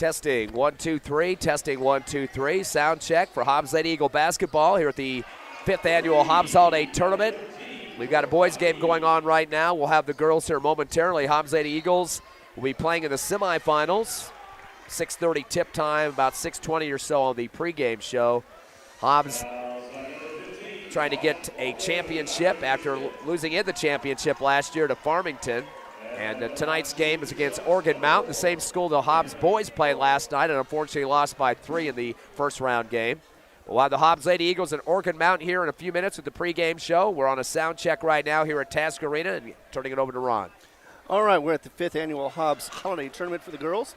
Testing 1 2 3. Testing 1 2 3. Sound check for Hobbs Lady Eagle basketball here at the 5th annual Hobbs Holiday Tournament. We've got a boys game going on right now. We'll have the girls here momentarily. Hobbs Lady Eagles will be playing in the semifinals. 6:30 tip time, about 6:20 or so on the pregame show. Hobbs trying to get a championship after losing in the championship last year to Farmington. And tonight's game is against Oregon Mountain, the same school the Hobbs boys played last night and unfortunately lost by 3 in the first round game. We'll have the Hobbs Lady Eagles and Oregon Mountain here in a few minutes with the pregame show. We're on a sound check right now here at Task Arena and turning it over to Ron. All right, we're at the 5th annual Hobbs Holiday Tournament for the girls.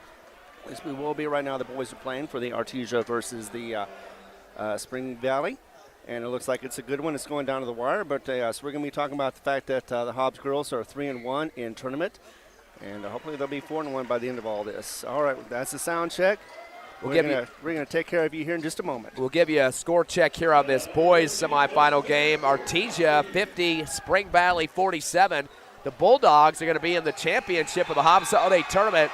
As we will be right now, the boys are playing for the Artesia versus the Spring Valley. And it looks like it's a good one. It's going down to the wire. But so we're going to be talking about the fact that the Hobbs girls are 3-1 in tournament. And hopefully they'll be 4-1 by the end of all this. All right, that's the sound check. We're going to take care of you here in just a moment. We'll give you a score check here on this boys semifinal game. Artesia 50, Spring Valley 47. The Bulldogs are going to be in the championship of the Hobbs Holiday Tournament.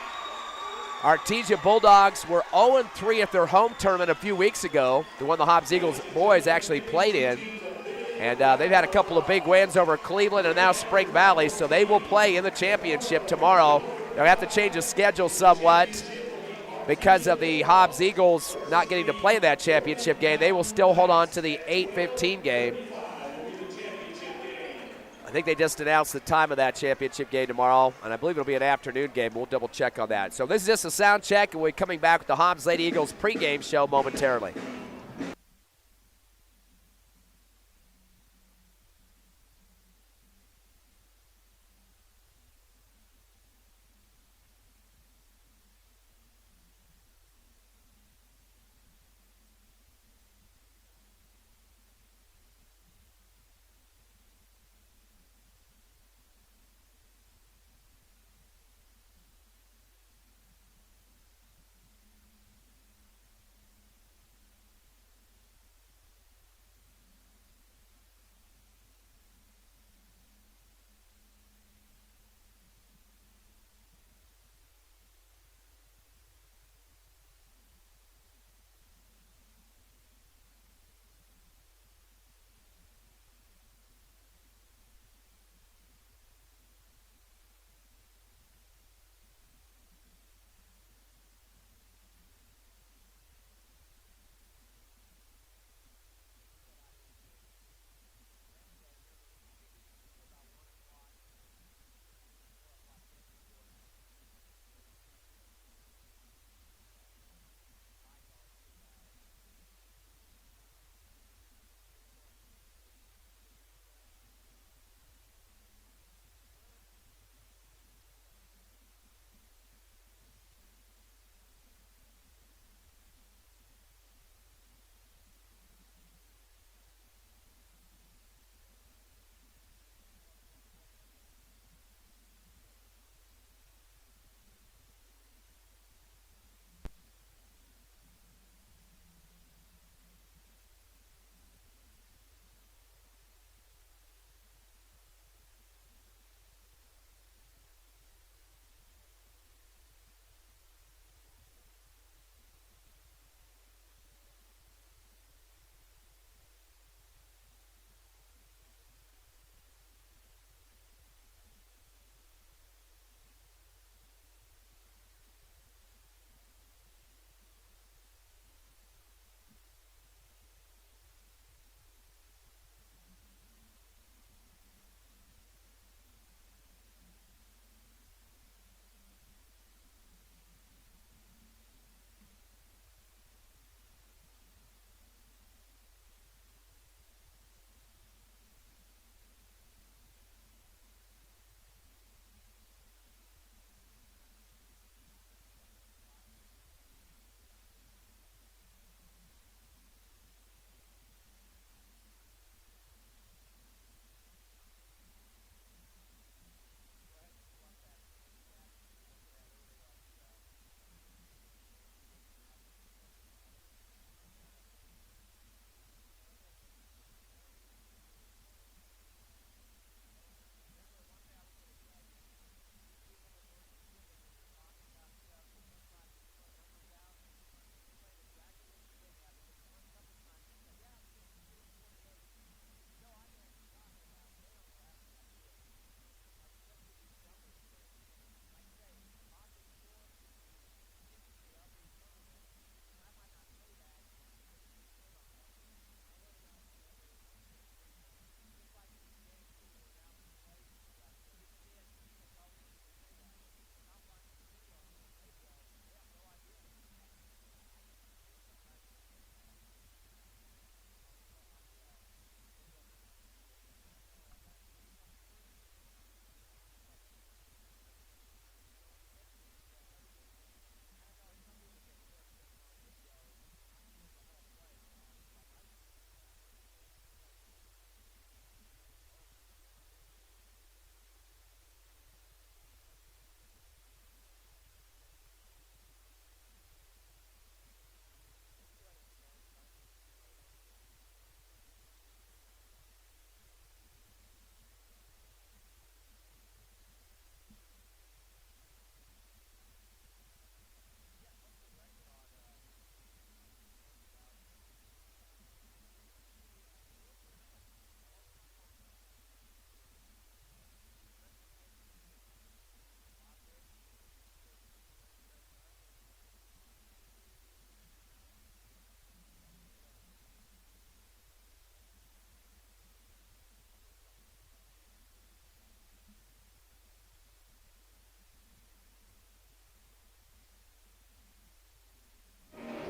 Artesia Bulldogs were 0-3 at their home tournament a few weeks ago, the one the Hobbs Eagles boys actually played in. And they've had a couple of big wins over Cleveland and now Spring Valley, so they will play in the championship tomorrow. They'll have to change the schedule somewhat because of the Hobbs Eagles not getting to play that championship game. They will still hold on to the 8:15 game. I think they just announced the time of that championship game tomorrow, and I believe it'll be an afternoon game. We'll double check on that. So this is just a sound check, and we'll be coming back with the Hobbs Lady Eagles pregame show momentarily.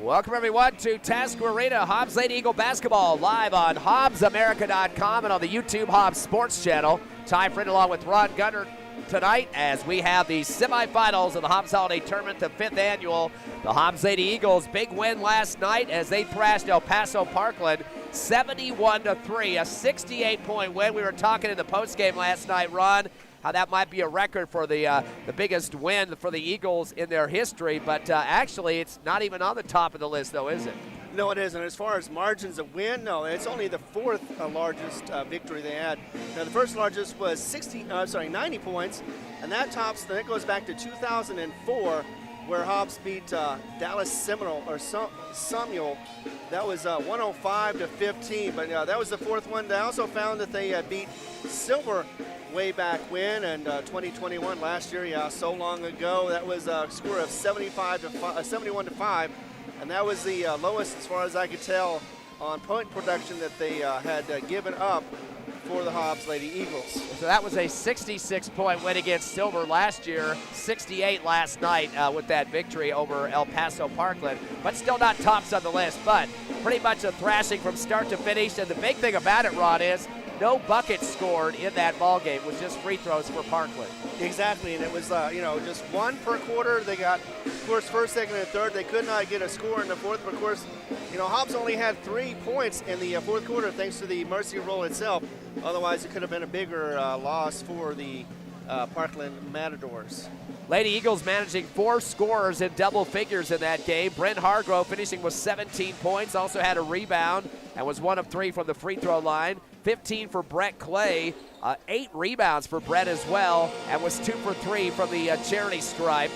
Welcome, everyone, to Tasker Arena. Hobbs Lady Eagle basketball live on HobbsAmerica.com and on the YouTube Hobbs Sports Channel. Ty Friend along with Ron Gunner tonight as we have the semifinals of the Hobbs Holiday Tournament, the 5th annual. The Hobbs Lady Eagles, big win last night as they thrashed El Paso Parkland 71-3, a 68-point win. We were talking in the postgame last night, Ron, how that might be a record for the biggest win for the Eagles in their history, but actually it's not even on the top of the list, though, is it? No, it isn't. As far as margins of win, no, it's only the fourth largest victory they had. Now, the first largest was 90 points, and that goes back to 2004, where Hobbs beat Dallas Seminole or Samuel. That was 105-15, but that was the fourth one. They also found that they beat Silver way back when, and 2021 last year, so long ago. That was a score of 71-5, and that was the lowest, as far as I could tell, on point production that they had given up for the Hobbs Lady Eagles. So that was a 66-point win against Silver last year, 68 last night with that victory over El Paso Parkland, but still not tops on the list, but pretty much a thrashing from start to finish. And the big thing about it, Ron, is no buckets scored in that ball game. It was just free throws for Parkland. Exactly, and it was just one per quarter. They got, of course, first, second, and third. They could not get a score in the fourth, but of course, Hobbs only had 3 points in the fourth quarter thanks to the mercy rule itself. Otherwise, it could have been a bigger loss for the Parkland Matadors. Lady Eagles managing 4 scorers in double figures in that game. Brent Hargrove finishing with 17 points, also had a rebound and was 1 of 3 from the free throw line. 15 for Brett Clay, 8 rebounds for Brett as well, and was 2 for 3 from the charity stripe.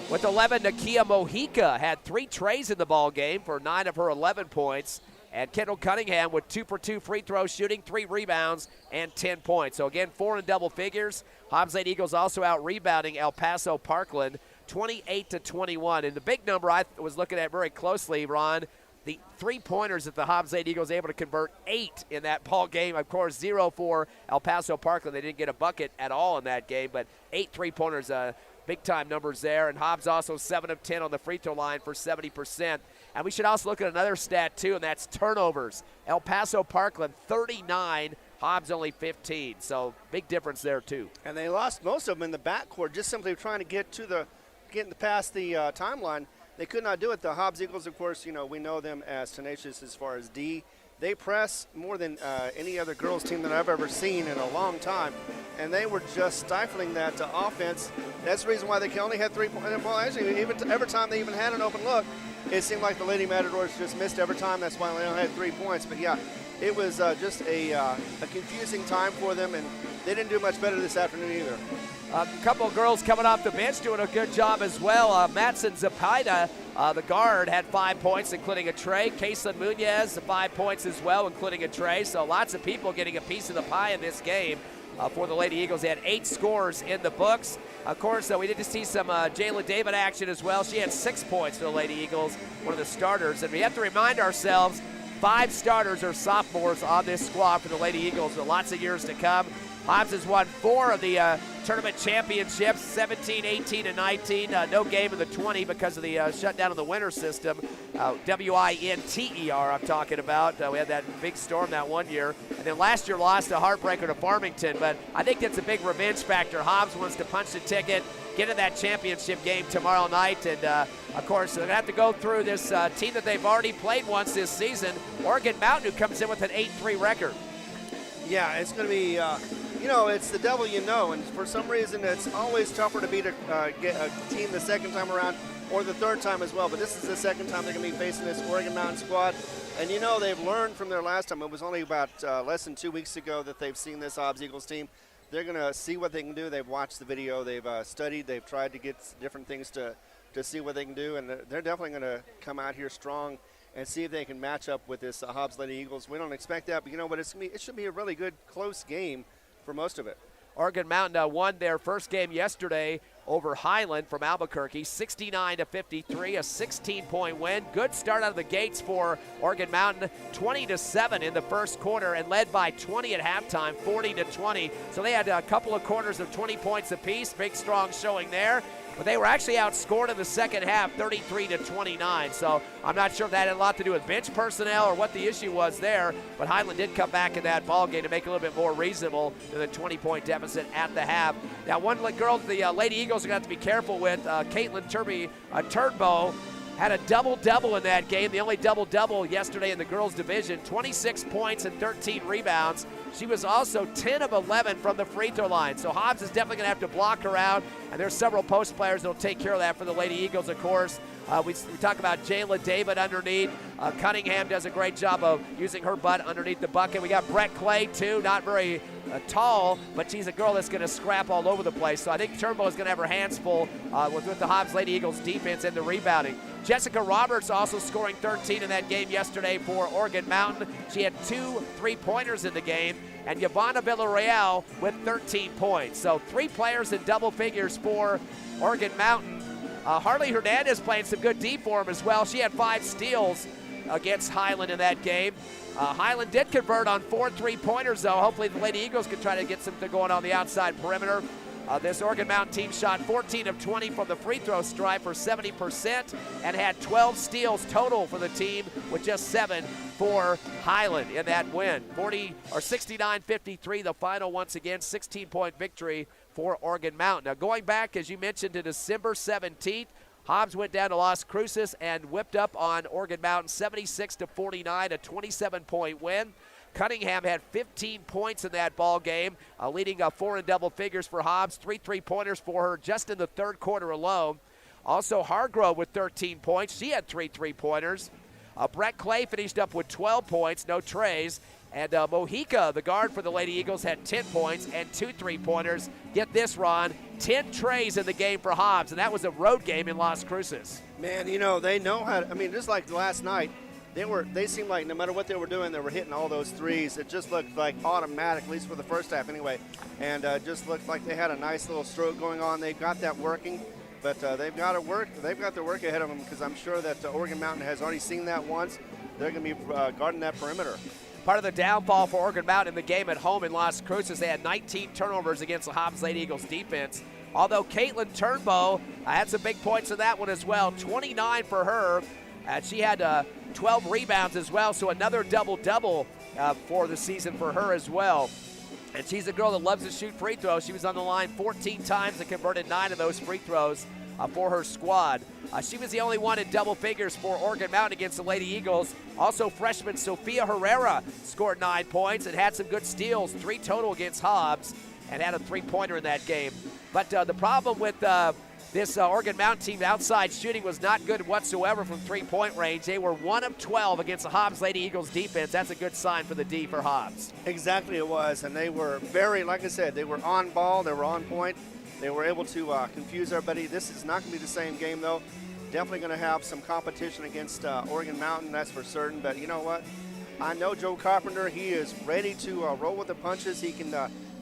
With 11, Nakia Mojica had 3 trays in the ball game for 9 of her 11 points. And Kendall Cunningham with 2 for 2 free throw shooting, 3 rebounds, and 10 points. So again, 4 in double figures. Hobbs Lady Eagles also out rebounding El Paso Parkland 28-21. And the big number I was looking at very closely, Ron, the 3-pointers that the Hobbs Lady Eagles able to convert 8 in that ball game. Of course, 0 for El Paso Parkland. They didn't get a bucket at all in that game, but 8 3-pointers, big-time numbers there. And Hobbs also 7 of 10 on the free throw line for 70%. And we should also look at another stat, too, and that's turnovers. El Paso Parkland, 39, Hobbs only 15. So big difference there, too. And they lost most of them in the backcourt, just simply trying to get past the timeline. They could not do it. The Hobbs Eagles, of course, we know them as tenacious as far as D. They press more than any other girls team that I've ever seen in a long time, and they were just stifling that offense. That's the reason why they only had 3 points. Well, actually, every time they even had an open look, it seemed like the Lady Matadors just missed every time. That's why they only had 3 points. But yeah, it was just a confusing time for them, and they didn't do much better this afternoon either. A couple of girls coming off the bench doing a good job as well. Matson Zapida, the guard, had 5 points, including a tray. Kayslyn Munoz, 5 points as well, including a tray. So lots of people getting a piece of the pie in this game. For the Lady Eagles, they had 8 scores in the books. Of course, we did see some Jayla David action as well. She had 6 points for the Lady Eagles, one of the starters. And we have to remind ourselves, 5 starters are sophomores on this squad for the Lady Eagles for lots of years to come. Hobbs has won 4 of the tournament championships, 17, 18, and 19. No game in the 20 because of the shutdown of the winter system. WINTER I'm talking about. We had that big storm that one year. And then last year lost a heartbreaker to Farmington. But I think that's a big revenge factor. Hobbs wants to punch the ticket, get in that championship game tomorrow night. And, of course, they're going to have to go through this team that they've already played once this season, Oregon Mountain, who comes in with an 8-3 record. Yeah, it's going to be it's the devil and for some reason it's always tougher to beat a team the second time around or the third time as well. But this is the second time they're going to be facing this Oregon Mountain squad. And, they've learned from their last time. It was only about less than 2 weeks ago that they've seen this Hobbs Eagles team. They're going to see what they can do. They've watched the video. They've studied. They've tried to get different things to see what they can do. And they're definitely going to come out here strong and see if they can match up with this Hobbs Lady Eagles. We don't expect that, but what it should be a really good, close game for most of it. Oregon Mountain won their first game yesterday over Highland from Albuquerque, 69-53, a 16-point win. Good start out of the gates for Oregon Mountain, 20-7 in the first quarter and led by 20 at halftime, 40-20. So they had a couple of quarters of 20 points apiece, big strong showing there. but they were actually outscored in the second half 33-29. So I'm not sure if that had a lot to do with bench personnel or what the issue was there, but Highland did come back in that ball game to make it a little bit more reasonable than the 20-point deficit at the half. Now, one girl the Lady Eagles are going to have to be careful with, Caitlin Turnbow, had a double-double in that game, the only double-double yesterday in the girls' division, 26 points and 13 rebounds. She was also 10 of 11 from the free throw line. So Hobbs is definitely going to have to block her out, and there's several post players that will take care of that for the Lady Eagles, of course. We talk about Jayla David underneath. Cunningham does a great job of using her butt underneath the bucket. We got Brett Clay, too, not very tall, but she's a girl that's going to scrap all over the place. So I think Turnbow is going to have her hands full with the Hobbs Lady Eagles defense and the rebounding. Jessica Roberts also scoring 13 in that game yesterday for Oregon Mountain. She had 2 3-pointers in the game, and Yvonne Villarreal with 13 points. So 3 players in double figures for Oregon Mountain. Harley Hernandez playing some good D for him as well. She had 5 steals against Highland in that game. Highland did convert on 4 3-pointers, though. Hopefully the Lady Eagles can try to get something going on the outside perimeter. This Oregon Mountain team shot 14 of 20 from the free throw stripe for 70% and had 12 steals total for the team, with just 7 for Highland in that win. 69-53 the final once again, 16-point victory for Oregon Mountain. Now going back, as you mentioned, to December 17th, Hobbs went down to Las Cruces and whipped up on Oregon Mountain 76-49, a 27-point win. Cunningham had 15 points in that ball game, leading 4 in double figures for Hobbs, 3 3-pointers for her just in the third quarter alone. Also Hargrove with 13 points. She had 3 3-pointers. Brett Clay finished up with 12 points, no trays. And Mojica, the guard for the Lady Eagles, had 10 points and 2 3-pointers. Get this, Ron, 10 trays in the game for Hobbs, and that was a road game in Las Cruces. Man, you know, they know how to, I mean, just like last night, they seemed like no matter what they were doing, they were hitting all those threes. It just looked like automatic, at least for the first half anyway. And just looked like they had a nice little stroke going on. They've got that working, but they've got their work ahead of them, because I'm sure that Oregon Mountain has already seen that once. They're going to be guarding that perimeter. Part of the downfall for Oregon Mountain in the game at home in Las Cruces, they had 19 turnovers against the Hobbs Lady Eagles defense. Although Caitlin Turnbow had some big points in that one as well, 29 for her. She had 12 rebounds as well, so another double-double for the season for her as well. And she's a girl that loves to shoot free throws. She was on the line 14 times and converted 9 of those free throws for her squad. She was the only one in double figures for Oregon Mountain against the Lady Eagles. Also, freshman Sophia Herrera scored 9 points and had some good steals, 3 total against Hobbs, and had a 3-pointer in that game. But the problem with this Oregon Mountain team outside shooting was not good whatsoever from 3-point range. They were 1 of 12 against the Hobbs Lady Eagles defense. That's a good sign for the D for Hobbs. Exactly it was, and they were very, like I said, they were on ball, they were on point. They were able to confuse everybody. This is not going to be the same game, though. Definitely going to have some competition against Oregon Mountain, that's for certain. But you know what? I know Joe Carpenter. He is ready to roll with the punches. He can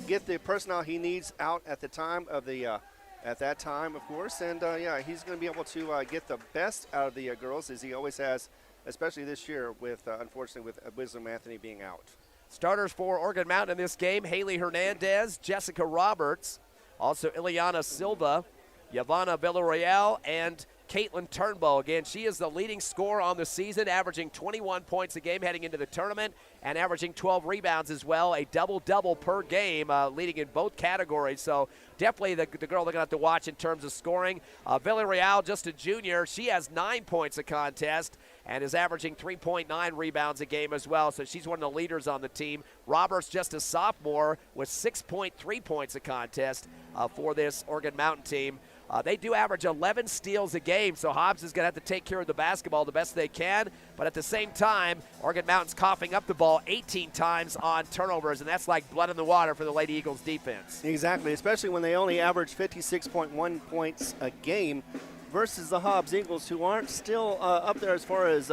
get the personnel he needs out at the time of the at that time, of course. And yeah, he's going to be able to get the best out of the girls, as he always has, especially this year with unfortunately with Wisdom Anthony being out. Starters for Oregon Mountain in this game: Haley Hernandez, Jessica Roberts. Also, Ileana Silva, Yvonne Villarreal, and Caitlin Turnbow. Again, she is the leading scorer on the season, averaging 21 points a game heading into the tournament and averaging 12 rebounds as well, a double-double per game, leading in both categories. So definitely the girl they're going to have to watch in terms of scoring. Villarreal, just a junior, she has 9 points a contest and is averaging 3.9 rebounds a game as well, so she's one of the leaders on the team. Roberts, just a sophomore, with 6.3 points a contest for this Oregon Mountain team. They do average 11 steals a game, so Hobbs is going to have to take care of the basketball the best they can. But at the same time, Oregon Mountain's coughing up the ball 18 times on turnovers, and that's like blood in the water for the Lady Eagles defense. Exactly, especially when they only average 56.1 points a game versus the Hobbs Eagles, who aren't still up there as far as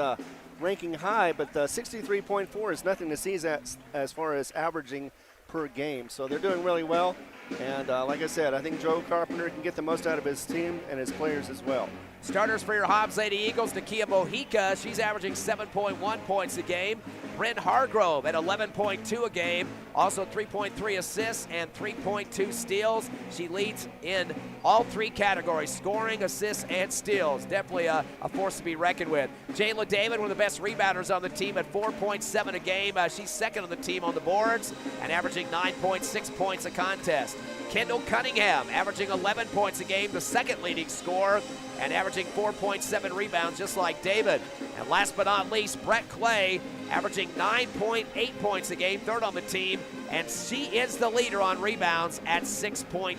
ranking high, but 63.4 is nothing to seize as far as averaging per game. So they're doing really well. And like I said, I think Joe Carpenter can get the most out of his team and his players as well. Starters for your Hobbs Lady Eagles: Nakia Mojica, she's averaging 7.1 points a game. Bryn Hargrove at 11.2 a game. Also 3.3 assists and 3.2 steals. She leads in all three categories, scoring, assists, and steals. Definitely a force to be reckoned with. Jayla David, one of the best rebounders on the team at 4.7 a game. She's second on the team on the boards and averaging 9.6 points a contest. Kendall Cunningham averaging 11 points a game, the second leading scorer, and averaging 4.7 rebounds just like David. And last but not least, Brett Clay averaging 9.8 points a game, third on the team, and she is the leader on rebounds at 6.2.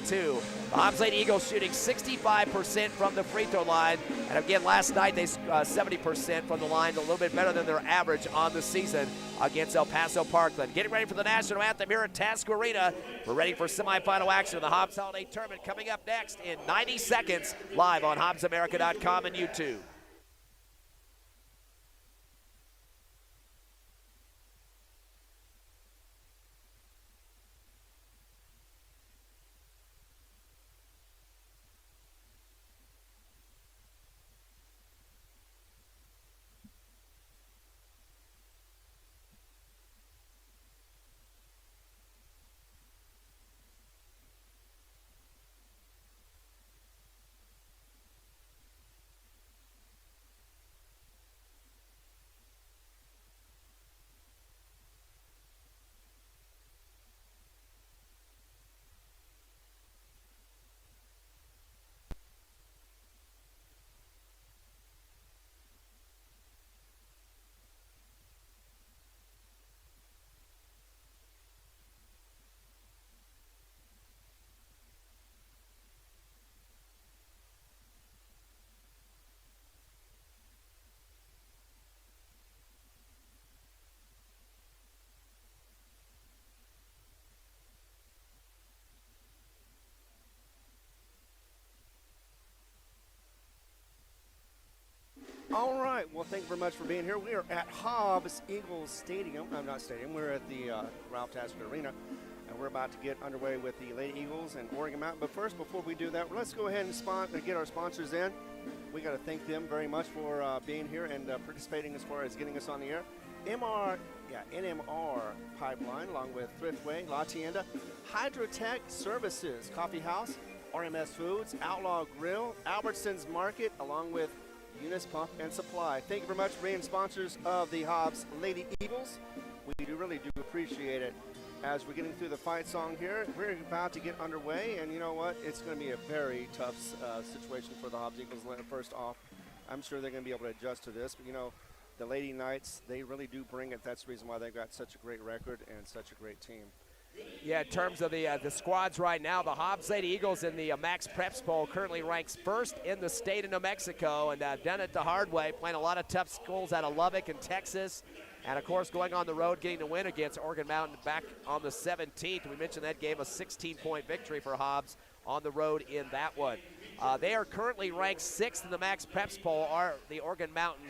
The Hobbs Lady Eagles shooting 65% from the free throw line, and again last night they 70% from the line, a little bit better than their average on the season against El Paso Parkland. Getting ready for the national anthem here at Task Arena. We're ready for semifinal action of the Hobbs Holiday Tournament coming up next in 90 seconds, live on HobbsAmerica.com and YouTube. All right, well, thank you very much for being here. We are at Hobbs Eagles Stadium. Not stadium. We're at the Ralph Tasker Arena, and we're about to get underway with the Lady Eagles and Oregon Mountain. But first, before we do that, let's go ahead and get our sponsors in. We got to thank them very much for being here and participating as far as getting us on the air. NMR Pipeline, along with Thriftway, La Tienda, Hydrotech Services, Coffee House, RMS Foods, Outlaw Grill, Albertsons Market, along with Eunice Pump and Supply. Thank you very much for being sponsors of the Hobbs Lady Eagles. We really do appreciate it. As we're getting through the fight song here, we're about to get underway, and you know what? It's going to be a very tough situation for the Hobbs Eagles. First off, I'm sure they're going to be able to adjust to this, but you know, the Lady Knights, they really do bring it. That's the reason why they've got such a great record and such a great team. Yeah, in terms of the squads right now, the Hobbs Lady Eagles in the Max Preps Bowl currently ranks first in the state of New Mexico, and done it the hard way, playing a lot of tough schools out of Lubbock and Texas, and of course going on the road, getting the win against Oregon Mountain back on the 17th. We mentioned that game, a 16-point victory for Hobbs on the road in that one. They are currently ranked 6th in the Max Preps Poll, the Oregon Mountain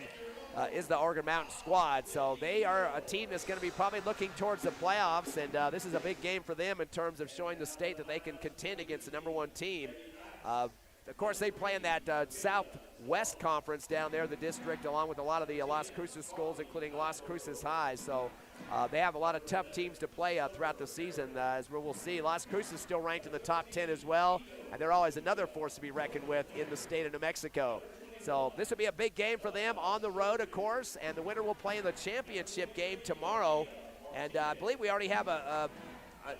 is the Oregon Mountain squad. So they are a team that's going to be probably looking towards the playoffs, and this is a big game for them in terms of showing the state that they can contend against the #1 team. Of course, they play in that Southwest Conference down there, the district, along with a lot of the Las Cruces schools, including Las Cruces High. So they have a lot of tough teams to play throughout the season, as we'll see. Las Cruces still ranked in the top 10 as well, and they're always another force to be reckoned with in the state of New Mexico. So this will be a big game for them on the road, of course, and the winner will play in the championship game tomorrow. And I believe we already have a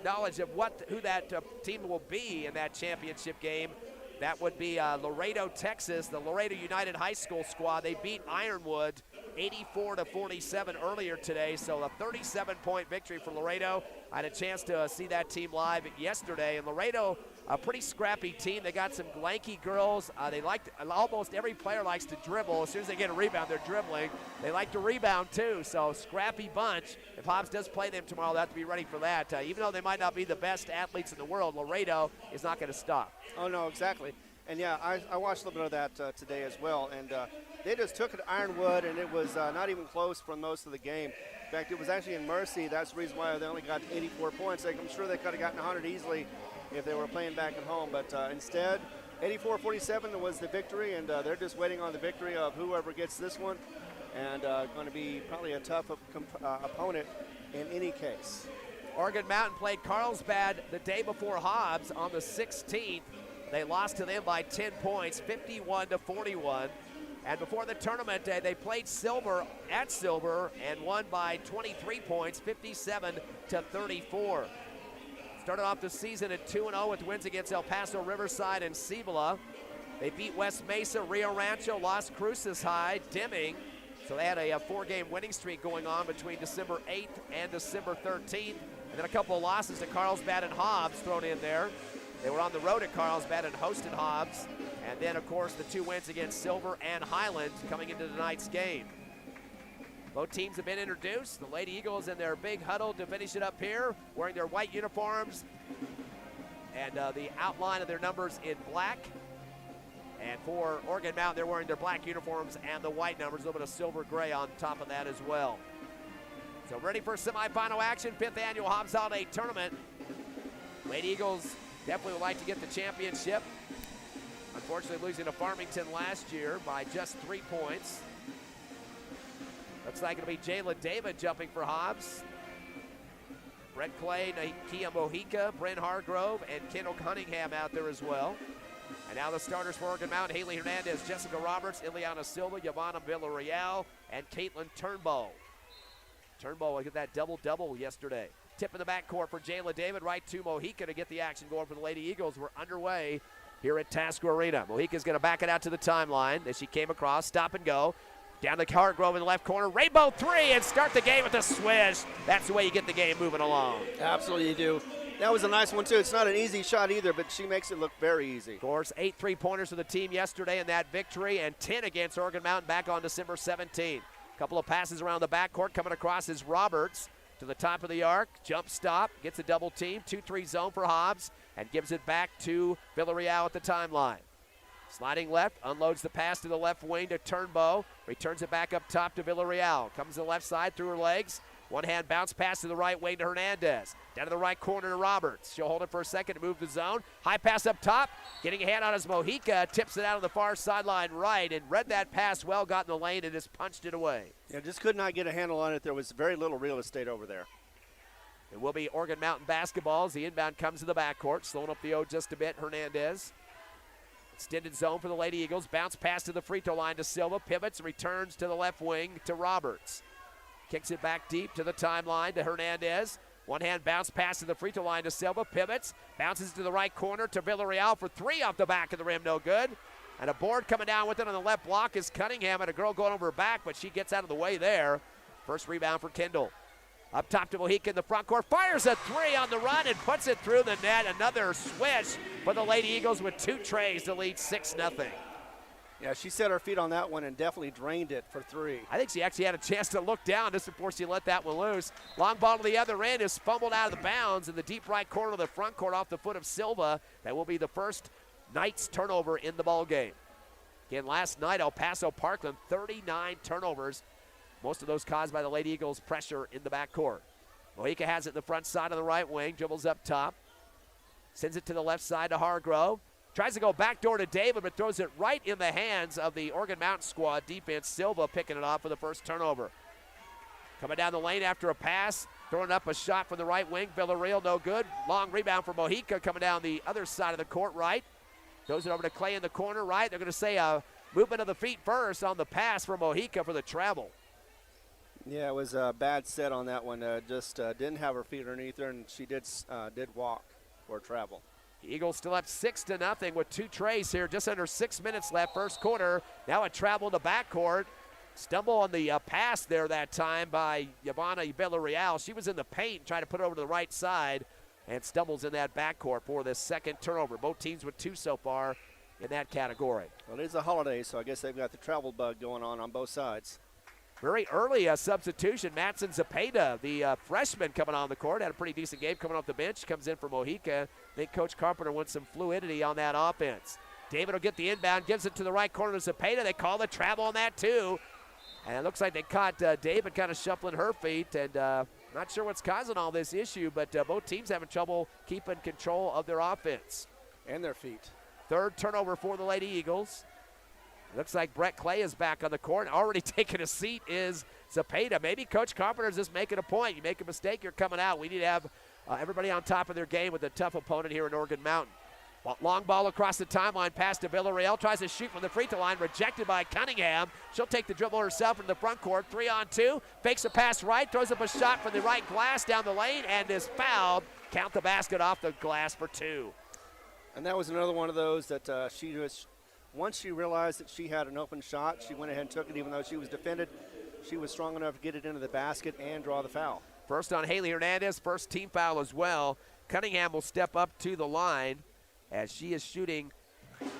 knowledge of who that team will be in that championship game. That would be Laredo, Texas, the Laredo United High School squad. They beat Ironwood 84-47 earlier today, so a 37-point victory for Laredo. I had a chance to see that team live yesterday, and Laredo, a pretty scrappy team. They got some lanky girls. Almost every player likes to dribble. As soon as they get a rebound, they're dribbling. They like to rebound too, so scrappy bunch. If Hobbs does play them tomorrow, they'll have to be ready for that. Even though they might not be the best athletes in the world, Laredo is not going to stop. Oh, no, exactly. And, yeah, I watched a little bit of that today as well. And they just took it to Ironwood, and it was not even close for most of the game. In fact, it was actually in Mercy. That's the reason why they only got 84 points. I'm sure they could have gotten 100 easily if they were playing back at home. But instead, 84-47 was the victory, and they're just waiting on the victory of whoever gets this one. And going to be probably a tough opponent in any case. Oregon Mountain played Carlsbad the day before Hobbs on the 16th. They lost to them by 10 points, 51-41. And before the tournament day, they played Silver at Silver and won by 23 points, 57-34. Started off the season at 2-0 with wins against El Paso, Riverside, and Cibola. They beat West Mesa, Rio Rancho, Las Cruces High, Deming. So they had a 4-game winning streak going on between December 8th and December 13th. And then a couple of losses to Carlsbad and Hobbs thrown in there. They were on the road at Carlsbad and hosted Hobbs. And then, of course, the 2 wins against Silver and Highland coming into tonight's game. Both teams have been introduced. The Lady Eagles in their big huddle to finish it up here, wearing their white uniforms and the outline of their numbers in black. And for Oregon Mountain, they're wearing their black uniforms and the white numbers, a little bit of silver gray on top of that as well. So ready for semifinal action, 5th annual Hobbs Holiday Tournament. Lady Eagles definitely would like to get the championship. Unfortunately, losing to Farmington last year by just 3 points. Looks like it'll be Jayla David jumping for Hobbs. Brett Clay, Nakia Mojica, Bryn Hargrove, and Kendall Cunningham out there as well. And now the starters for Oregon Mountain: Haley Hernandez, Jessica Roberts, Ileana Silva, Yvonne Villarreal, and Caitlin Turnbow. Turnbow will get that double-double yesterday. Tip in the backcourt for Jayla David, right to Mojica to get the action going for the Lady Eagles. We're underway here at Tasker Arena. Mojica's going to back it out to the timeline as she came across, stop and go. Down to Hargrove in the left corner, rainbow three, and start the game with a swish. That's the way you get the game moving along. Absolutely you do. That was a nice one, too. It's not an easy shot either, but she makes it look very easy. Of course, 8 3-pointers for the team yesterday in that victory, and 10 against Oregon Mountain back on December 17th. A couple of passes around the backcourt. Coming across is Roberts to the top of the arc. Jump stop, gets a double team. 2-3 zone for Hobbs, and gives it back to Villarreal at the timeline. Sliding left, unloads the pass to the left wing to Turnbow. Returns it back up top to Villarreal. Comes to the left side through her legs. One-hand bounce pass to the right wing to Hernandez. Down to the right corner to Roberts. She'll hold it for a second to move the zone. High pass up top. Getting a hand on his Mojica. Tips it out on the far sideline right and read that pass well, got in the lane, and just punched it away. Yeah, just could not get a handle on it. There was very little real estate over there. It will be Oregon Mountain basketball as the inbound comes to the backcourt. Slowing up the O just a bit, Hernandez. Extended zone for the Lady Eagles. Bounce pass to the free throw line to Silva. Pivots, returns to the left wing to Roberts. Kicks it back deep to the timeline to Hernandez. One-hand bounce pass to the free throw line to Silva. Pivots, bounces to the right corner to Villarreal for three off the back of the rim. No good. And a board coming down with it on the left block is Cunningham, and a girl going over her back, but she gets out of the way there. First rebound for Kendall. Up top to Mojica in the front court. Fires a three on the run and puts it through the net. Another swish for the Lady Eagles with 2 trays to lead 6-0. Yeah, she set her feet on that one and definitely drained it for 3. I think she actually had a chance to look down just before she let that one loose. Long ball to the other end is fumbled out of the bounds in the deep right corner of the front court off the foot of Silva. That will be the first Knights turnover in the ball game. Again, last night, El Paso Parkland, 39 turnovers. Most of those caused by the Lady Eagles' pressure in the backcourt. Mojica has it in the front side of the right wing, dribbles up top. Sends it to the left side to Hargrove. Tries to go backdoor to David, but throws it right in the hands of the Oregon Mountain squad defense. Silva picking it off for the first turnover. Coming down the lane after a pass, throwing up a shot from the right wing. Villarreal, no good. Long rebound for Mojica coming down the other side of the court right. Throws it over to Clay in the corner right. They're going to say a movement of the feet first on the pass for Mojica for the travel. Yeah, it was a bad set on that one. Just didn't have her feet underneath her, and she did walk for travel. The Eagles still up 6-0 with 2 trays here. Just under 6 minutes left, first quarter. Now a travel to backcourt. Stumble on the pass there that time by Yvonne Villarreal. She was in the paint trying to put it over to the right side and stumbles in that backcourt for this second turnover. Both teams with 2 so far in that category. Well, it is a holiday, so I guess they've got the travel bug going on both sides. Very early substitution. Matson Zepeda, the freshman coming on the court, had a pretty decent game coming off the bench. Comes in for Mojica. I think Coach Carpenter wants some fluidity on that offense. David will get the inbound, gives it to the right corner to Zepeda. They call the travel on that too. And it looks like they caught David kind of shuffling her feet. And not sure what's causing all this issue, but both teams having trouble keeping control of their offense. And their feet. Third turnover for the Lady Eagles. Looks like Brett Clay is back on the court. Already taking a seat is Zepeda. Maybe Coach Carpenter's just making a point. You make a mistake, you're coming out. We need to have everybody on top of their game with a tough opponent here in Oregon Mountain. Long ball across the timeline, pass to Villarreal, tries to shoot from the free throw line, rejected by Cunningham. She'll take the dribble herself into the front court, 3-on-2, fakes a pass right, throws up a shot from the right glass down the lane, and is fouled. Count the basket off the glass for 2. And that was another one of those that once she realized that she had an open shot, she went ahead and took it, even though she was defended. She was strong enough to get it into the basket and draw the foul. First on Haley Hernandez, first team foul as well. Cunningham will step up to the line as she is shooting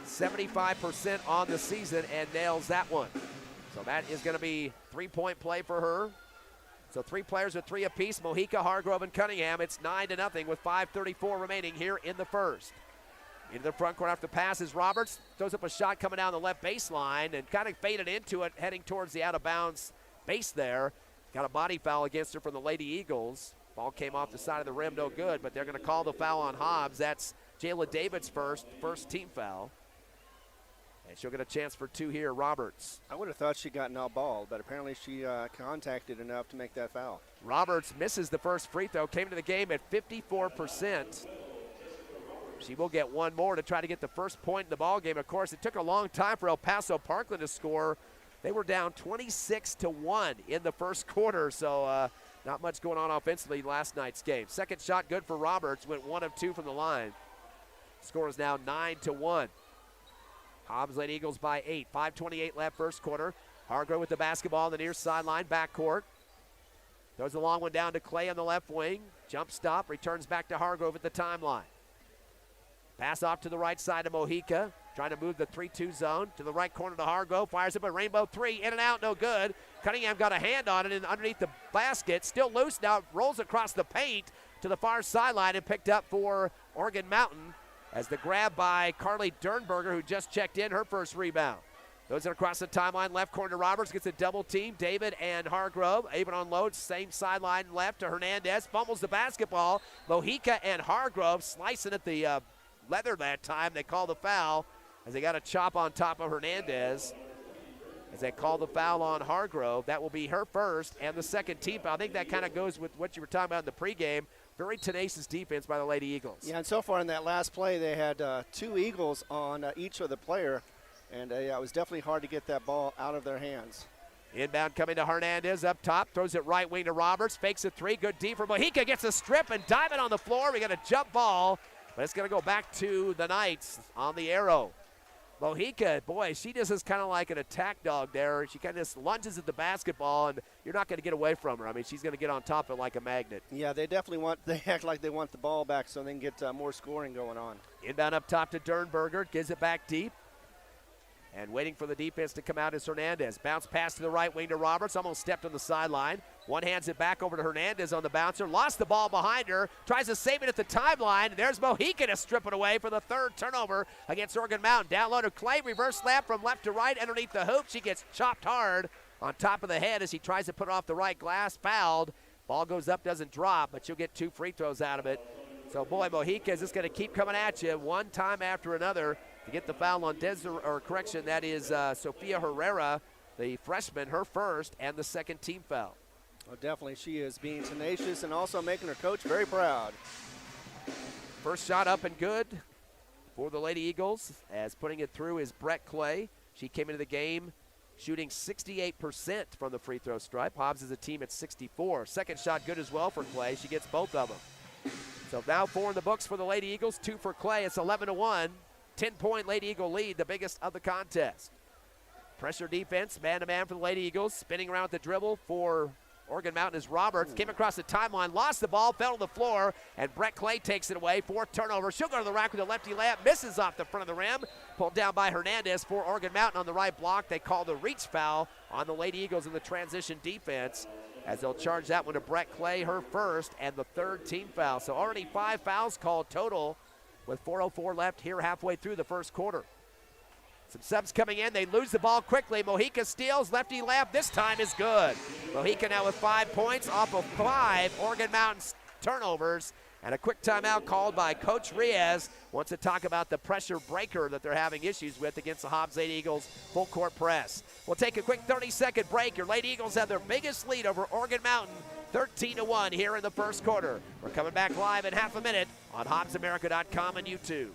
75% on the season and nails that one. So that is going to be 3-point play for her. So 3 players with 3 apiece, Mojica, Hargrove, and Cunningham. It's 9-0 with 5:34 remaining here in the first. Into the front court after the pass is Roberts. Throws up a shot coming down the left baseline and kind of faded into it, heading towards the out-of-bounds base there. Got a body foul against her from the Lady Eagles. Ball came off the side of the rim, no good, but they're going to call the foul on Hobbs. That's Jayla David's first team foul. And she'll get a chance for 2 here, Roberts. I would have thought she got out-balled, but apparently she contacted enough to make that foul. Roberts misses the first free throw, came to the game at 54%. She will get one more to try to get the first point in the ball game. Of course, it took a long time for El Paso Parkland to score. They were down 26-1 in the first quarter, so not much going on offensively last night's game. Second shot good for Roberts, went 1 of 2 from the line. Score is now 9-1. Hobbs Lady Eagles by 8. 5:28 left first quarter. Hargrove with the basketball on the near sideline, backcourt. Throws a long one down to Clay on the left wing. Jump stop, returns back to Hargrove at the timeline. Pass off to the right side of Mojica. Trying to move the 3-2 zone to the right corner to Hargrove. Fires up a rainbow 3. In and out, no good. Cunningham got a hand on it and underneath the basket. Still loose now. Rolls across the paint to the far sideline and picked up for Oregon Mountain as the grab by Carly Dernberger, who just checked in, her first rebound. Those are across the timeline. Left corner to Roberts. Gets a double team. David and Hargrove. Able to unload. Same sideline left to Hernandez. Fumbles the basketball. Mojica and Hargrove slicing at the leather that time. They call the foul as they got a chop on top of Hernandez. As they call the foul on Hargrove. That will be her first and the second team foul. I think that kind of goes with what you were talking about in the pregame. Very tenacious defense by the Lady Eagles. Yeah, and so far in that last play, they had 2 Eagles on each of the player, and it was definitely hard to get that ball out of their hands. Inbound coming to Hernandez up top, throws it right wing to Roberts, fakes a 3, good deep for Mojica, gets a strip and diving on the floor. We got a jump ball, but it's going to go back to the Knights on the arrow. Mojica, boy, she just is kind of like an attack dog there. She kind of just lunges at the basketball, and you're not going to get away from her. I mean, she's going to get on top of it like a magnet. Yeah, they act like they want the ball back so they can get more scoring going on. Inbound up top to Dernberger, gives it back deep. And waiting for the defense to come out is Hernandez. Bounce pass to the right wing to Roberts, almost stepped on the sideline. One hands it back over to Hernandez on the bouncer. Lost the ball behind her, tries to save it at the timeline. And there's Mojica to strip it away for the 3rd turnover against Oregon Mountain. Down low to Clay, reverse slap from left to right underneath the hoop. She gets chopped hard on top of the head as he tries to put it off the right glass, fouled. Ball goes up, doesn't drop, but she'll get 2 free throws out of it. So, boy, Mojica is just going to keep coming at you one time after another to get the foul on that is Sophia Herrera, the freshman, her first and the second team foul. Well, definitely she is being tenacious and also making her coach very proud. First shot up and good for the Lady Eagles, as putting it through is Brett Clay. She came into the game shooting 68% from the free throw stripe. Hobbs is a team at 64. Second shot good as well for Clay. She gets both of them. So now 4 in the books for the Lady Eagles, 2 for Clay. It's 11-1. 10-point Lady Eagle lead, the biggest of the contest. Pressure defense, man-to-man for the Lady Eagles. Spinning around with the dribble for Oregon Mountain is Roberts. Came across the timeline, lost the ball, fell to the floor, and Brett Clay takes it away. 4th turnover. She'll go to the rack with a lefty layup. Misses off the front of the rim. Pulled down by Hernandez for Oregon Mountain on the right block. They call the reach foul on the Lady Eagles in the transition defense, as they'll charge that one to Brett Clay, her first, and the 3rd team foul. So already 5 fouls called total with 4:04 left here halfway through the first quarter. Some subs coming in. They lose the ball quickly. Mojica steals. Lefty layup this time is good. Mojica now with 5 points off of 5 Oregon Mountain turnovers. And a quick timeout called by Coach Riaz. Wants to talk about the pressure breaker that they're having issues with against the Hobbs Lady Eagles full court press. We'll take a quick 30-second break. Your Lady Eagles have their biggest lead over Oregon Mountain, 13-1 here in the first quarter. We're coming back live in half a minute on HobbsAmerica.com and YouTube.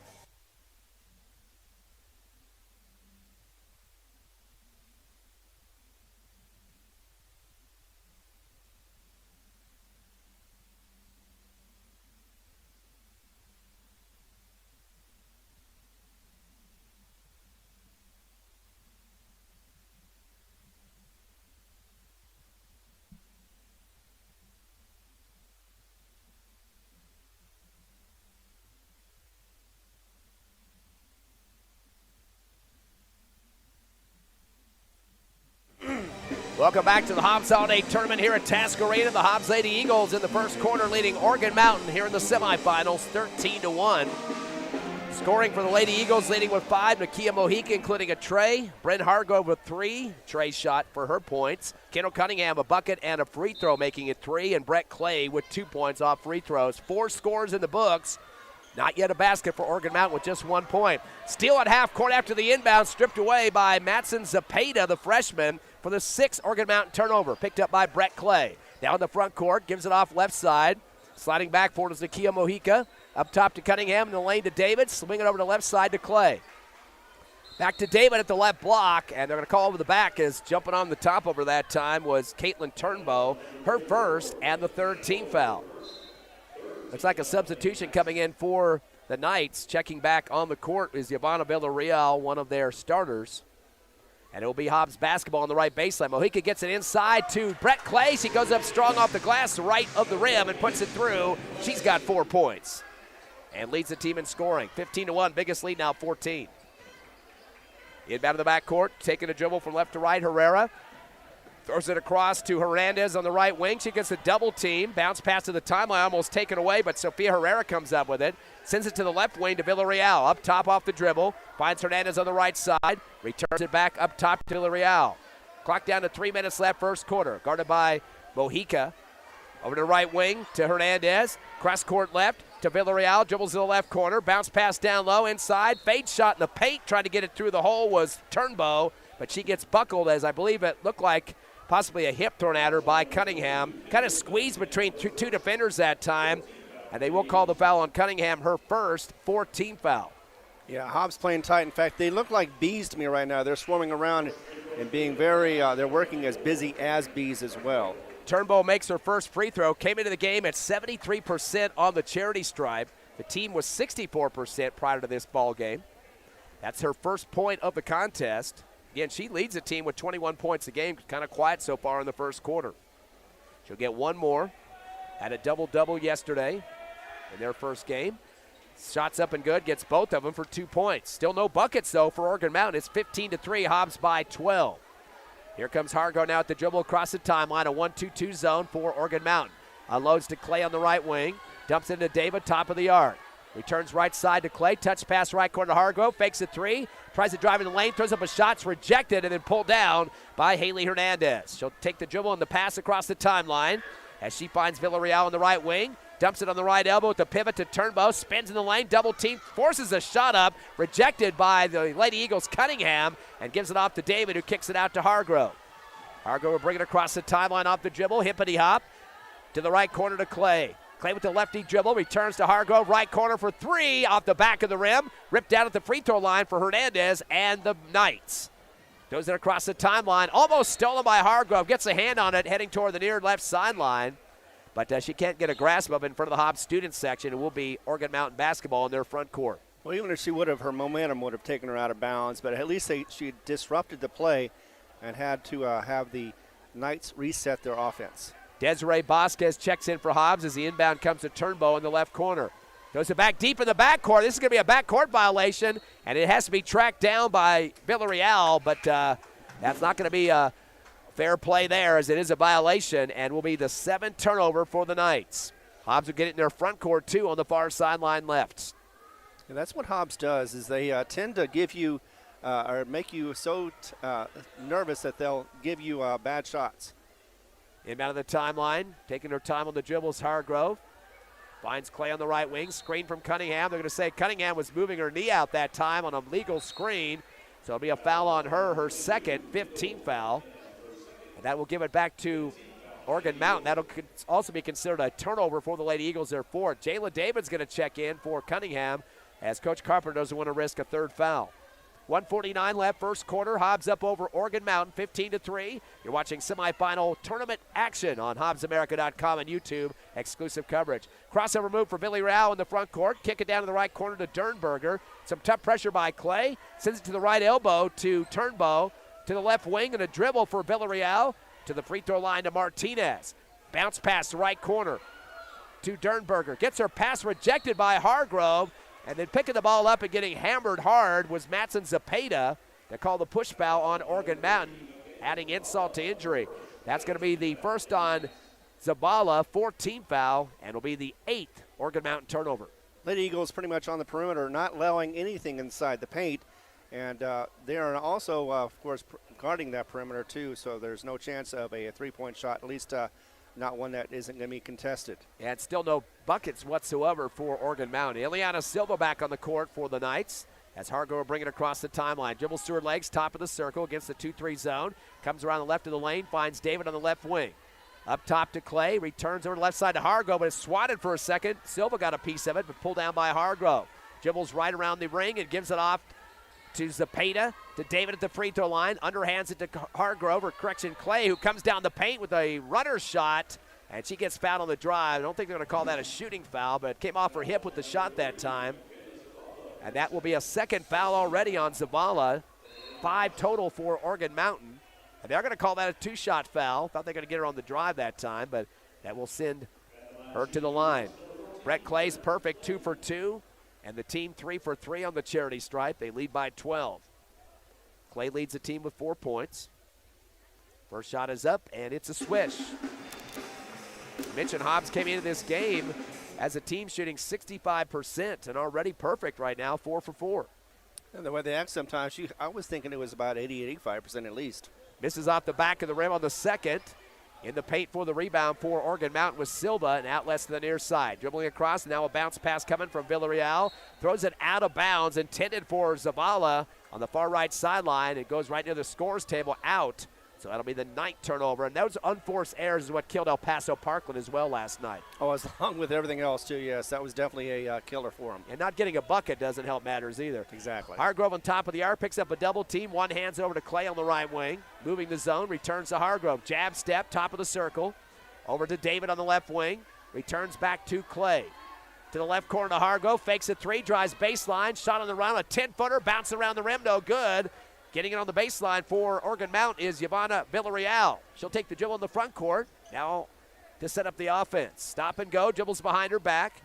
Welcome back to the Hobbs Holiday Tournament here at Task Arena. The Hobbs Lady Eagles in the first quarter leading Oregon Mountain here in the semifinals, 13-1. Scoring for the Lady Eagles, leading with 5, Nakia Mojica, including a tray. Bryn Hargrove with 3, tray shot for her points. Kendall Cunningham, a bucket and a free throw, making it 3. And Brett Clay with 2 points off free throws. 4 scores in the books. Not yet a basket for Oregon Mountain with just 1 point. Steal at half court after the inbound, stripped away by Matson Zapata, the freshman, for the 6th Oregon Mountain turnover, picked up by Brett Clay. Down the front court, gives it off left side. Sliding back forward is Nakia Mojica. Up top to Cunningham, in the lane to David. Swing it over to left side to Clay. Back to David at the left block, and they're going to call over the back as jumping on the top over that time was Caitlin Turnbow, her first and the 3rd team foul. Looks like a substitution coming in for the Knights. Checking back on the court is Yvonne Villarreal, one of their starters. And it will be Hobbs basketball on the right baseline. Mojica gets it inside to Brett Clay. She goes up strong off the glass, right of the rim, and puts it through. She's got 4 points and leads the team in scoring. 15-1, biggest lead now, 14. Inbound to the backcourt, taking a dribble from left to right, Herrera. Throws it across to Hernandez on the right wing. She gets a double team. Bounce pass to the timeline, almost taken away, but Sophia Herrera comes up with it. Sends it to the left wing to Villarreal. Up top off the dribble. Finds Hernandez on the right side. Returns it back up top to Villarreal. Clock down to 3 minutes left first quarter. Guarded by Mojica. Over to the right wing to Hernandez. Cross court left to Villarreal. Dribbles to the left corner. Bounce pass down low inside. Fade shot in the paint. Trying to get it through the hole was Turnbow, but she gets buckled, as I believe it looked like possibly a hip thrown at her by Cunningham. Kind of squeezed between two defenders that time, and they will call the foul on Cunningham, her first 4th-team foul. Yeah, Hobbs playing tight. In fact, they look like bees to me right now. They're swarming around and being they're working as busy as bees as well. Turnbow makes her first free throw, came into the game at 73% on the charity stripe. The team was 64% prior to this ball game. That's her first point of the contest. Again, she leads the team with 21 points a game, kind of quiet so far in the first quarter. She'll get one more. Had a double-double yesterday in their first game. Shots up and good, gets both of them for 2 points. Still no buckets, though, for Oregon Mountain. It's 15-3, Hobbs by 12. Here comes Hargo now at the dribble across the timeline, a 1-2-2 zone for Oregon Mountain. Unloads to Clay on the right wing, dumps into David, top of the yard. Returns right side to Clay, touch pass right corner to Hargrove, fakes a 3, tries to drive in the lane, throws up a shot, it's rejected, and then pulled down by Haley Hernandez. She'll take the dribble and the pass across the timeline as she finds Villarreal on the right wing, dumps it on the right elbow with the pivot to Turnbow, spins in the lane, double team, forces a shot up, rejected by the Lady Eagles Cunningham, and gives it off to David, who kicks it out to Hargrove. Hargrove will bring it across the timeline off the dribble, hippity hop, to the right corner to Clay. Clay with the lefty dribble, returns to Hargrove, right corner for 3, off the back of the rim, ripped down at the free throw line for Hernandez and the Knights. Throws it across the timeline, almost stolen by Hargrove, gets a hand on it, heading toward the near left sideline, but she can't get a grasp of it in front of the Hobbs student section. It will be Oregon Mountain basketball in their front court. Well, even if she would have, her momentum would have taken her out of bounds, but at least she disrupted the play and had to have the Knights reset their offense. Desiree Vasquez checks in for Hobbs as the inbound comes to Turnbow in the left corner. Goes it back deep in the backcourt. This is going to be a backcourt violation, and it has to be tracked down by Villarreal, but that's not going to be a fair play there, as it is a violation, and will be the 7th turnover for the Knights. Hobbs will get it in their front court, too, on the far sideline left. And that's what Hobbs does, is they tend to give you or make you so nervous that they'll give you bad shots. Inbound of the timeline, taking her time on the dribbles, Hargrove. Finds Clay on the right wing, screen from Cunningham. They're going to say Cunningham was moving her knee out that time on a legal screen, so it'll be a foul on her, her second 15th foul. And that will give it back to Oregon Mountain. That'll also be considered a turnover for the Lady Eagles, their fourth. Jayla David's going to check in for Cunningham as Coach Carpenter doesn't want to risk a third foul. 1:49 left, first quarter. Hobbs up over Oregon Mountain, 15-3. You're watching semifinal tournament action on HobbsAmerica.com and YouTube. Exclusive coverage. Crossover move for Billy Rao in the front court. Kick it down to the right corner to Dernberger. Some tough pressure by Clay. Sends it to the right elbow to Turnbow. To the left wing and a dribble for Villarreal. To the free throw line to Martinez. Bounce pass to right corner to Dernberger. Gets her pass rejected by Hargrove. And then picking the ball up and getting hammered hard was Matson Zapata. They call the push foul on Oregon Mountain, adding insult to injury. That's going to be the first on Zabala, 14 foul, and will be the 8th Oregon Mountain turnover. Lady Eagles pretty much on the perimeter, not allowing anything inside the paint. And they are also, of course, guarding that perimeter too, so there's no chance of a three-point shot, at least not one that isn't going to be contested. And still no buckets whatsoever for Oregon Mountain. Ileana Silva back on the court for the Knights as Hargrove will bring it across the timeline. Dribbles through her legs, top of the circle against the 2-3 zone. Comes around the left of the lane, finds David on the left wing. Up top to Clay, returns over to the left side to Hargrove, but is swatted for a second. Silva got a piece of it, but pulled down by Hargrove. Dribbles right around the ring and gives it off to Zapata, to David at the free throw line, underhands it to Hargrove, or correction, Clay, who comes down the paint with a runner shot, and she gets fouled on the drive. I don't think they're going to call that a shooting foul, but it came off her hip with the shot that time. And that will be a second foul already on Zavala. 5 total for Oregon Mountain. And they're going to call that a 2-shot foul. Thought they were going to get her on the drive that time, but that will send her to the line. Brett Clay's perfect, 2 for 2. And the team 3 for 3 on the charity stripe. They lead by 12. Clay leads the team with 4 points. First shot is up, and it's a swish. Mentioned Hobbs came into this game as a team shooting 65% and already perfect right now, 4 for 4. And the way they act sometimes, I was thinking it was about 80, 85% at least. Misses off the back of the rim on the second. In the paint for the rebound for Oregon Mountain was Silva, and outlets to the near side. Dribbling across, now a bounce pass coming from Villarreal. Throws it out of bounds, intended for Zavala on the far right sideline. It goes right near the scores table, out. So that'll be the 9th turnover. And those unforced errors is what killed El Paso Parkland as well last night. Oh, as long with everything else, too, yes. That was definitely a killer for them. And not getting a bucket doesn't help matters either. Exactly. Hargrove on top of the arc, picks up a double team. One hands over to Clay on the right wing. Moving the zone, returns to Hargrove. Jab step, top of the circle. Over to David on the left wing. Returns back to Clay. To the left corner to Hargrove. Fakes a 3, drives baseline. Shot on the run, a 10-footer. Bounce around the rim, no good. Getting it on the baseline for Oregon Mountain is Yvonne Villarreal. She'll take the dribble in the front court. Now to set up the offense. Stop and go. Dribbles behind her back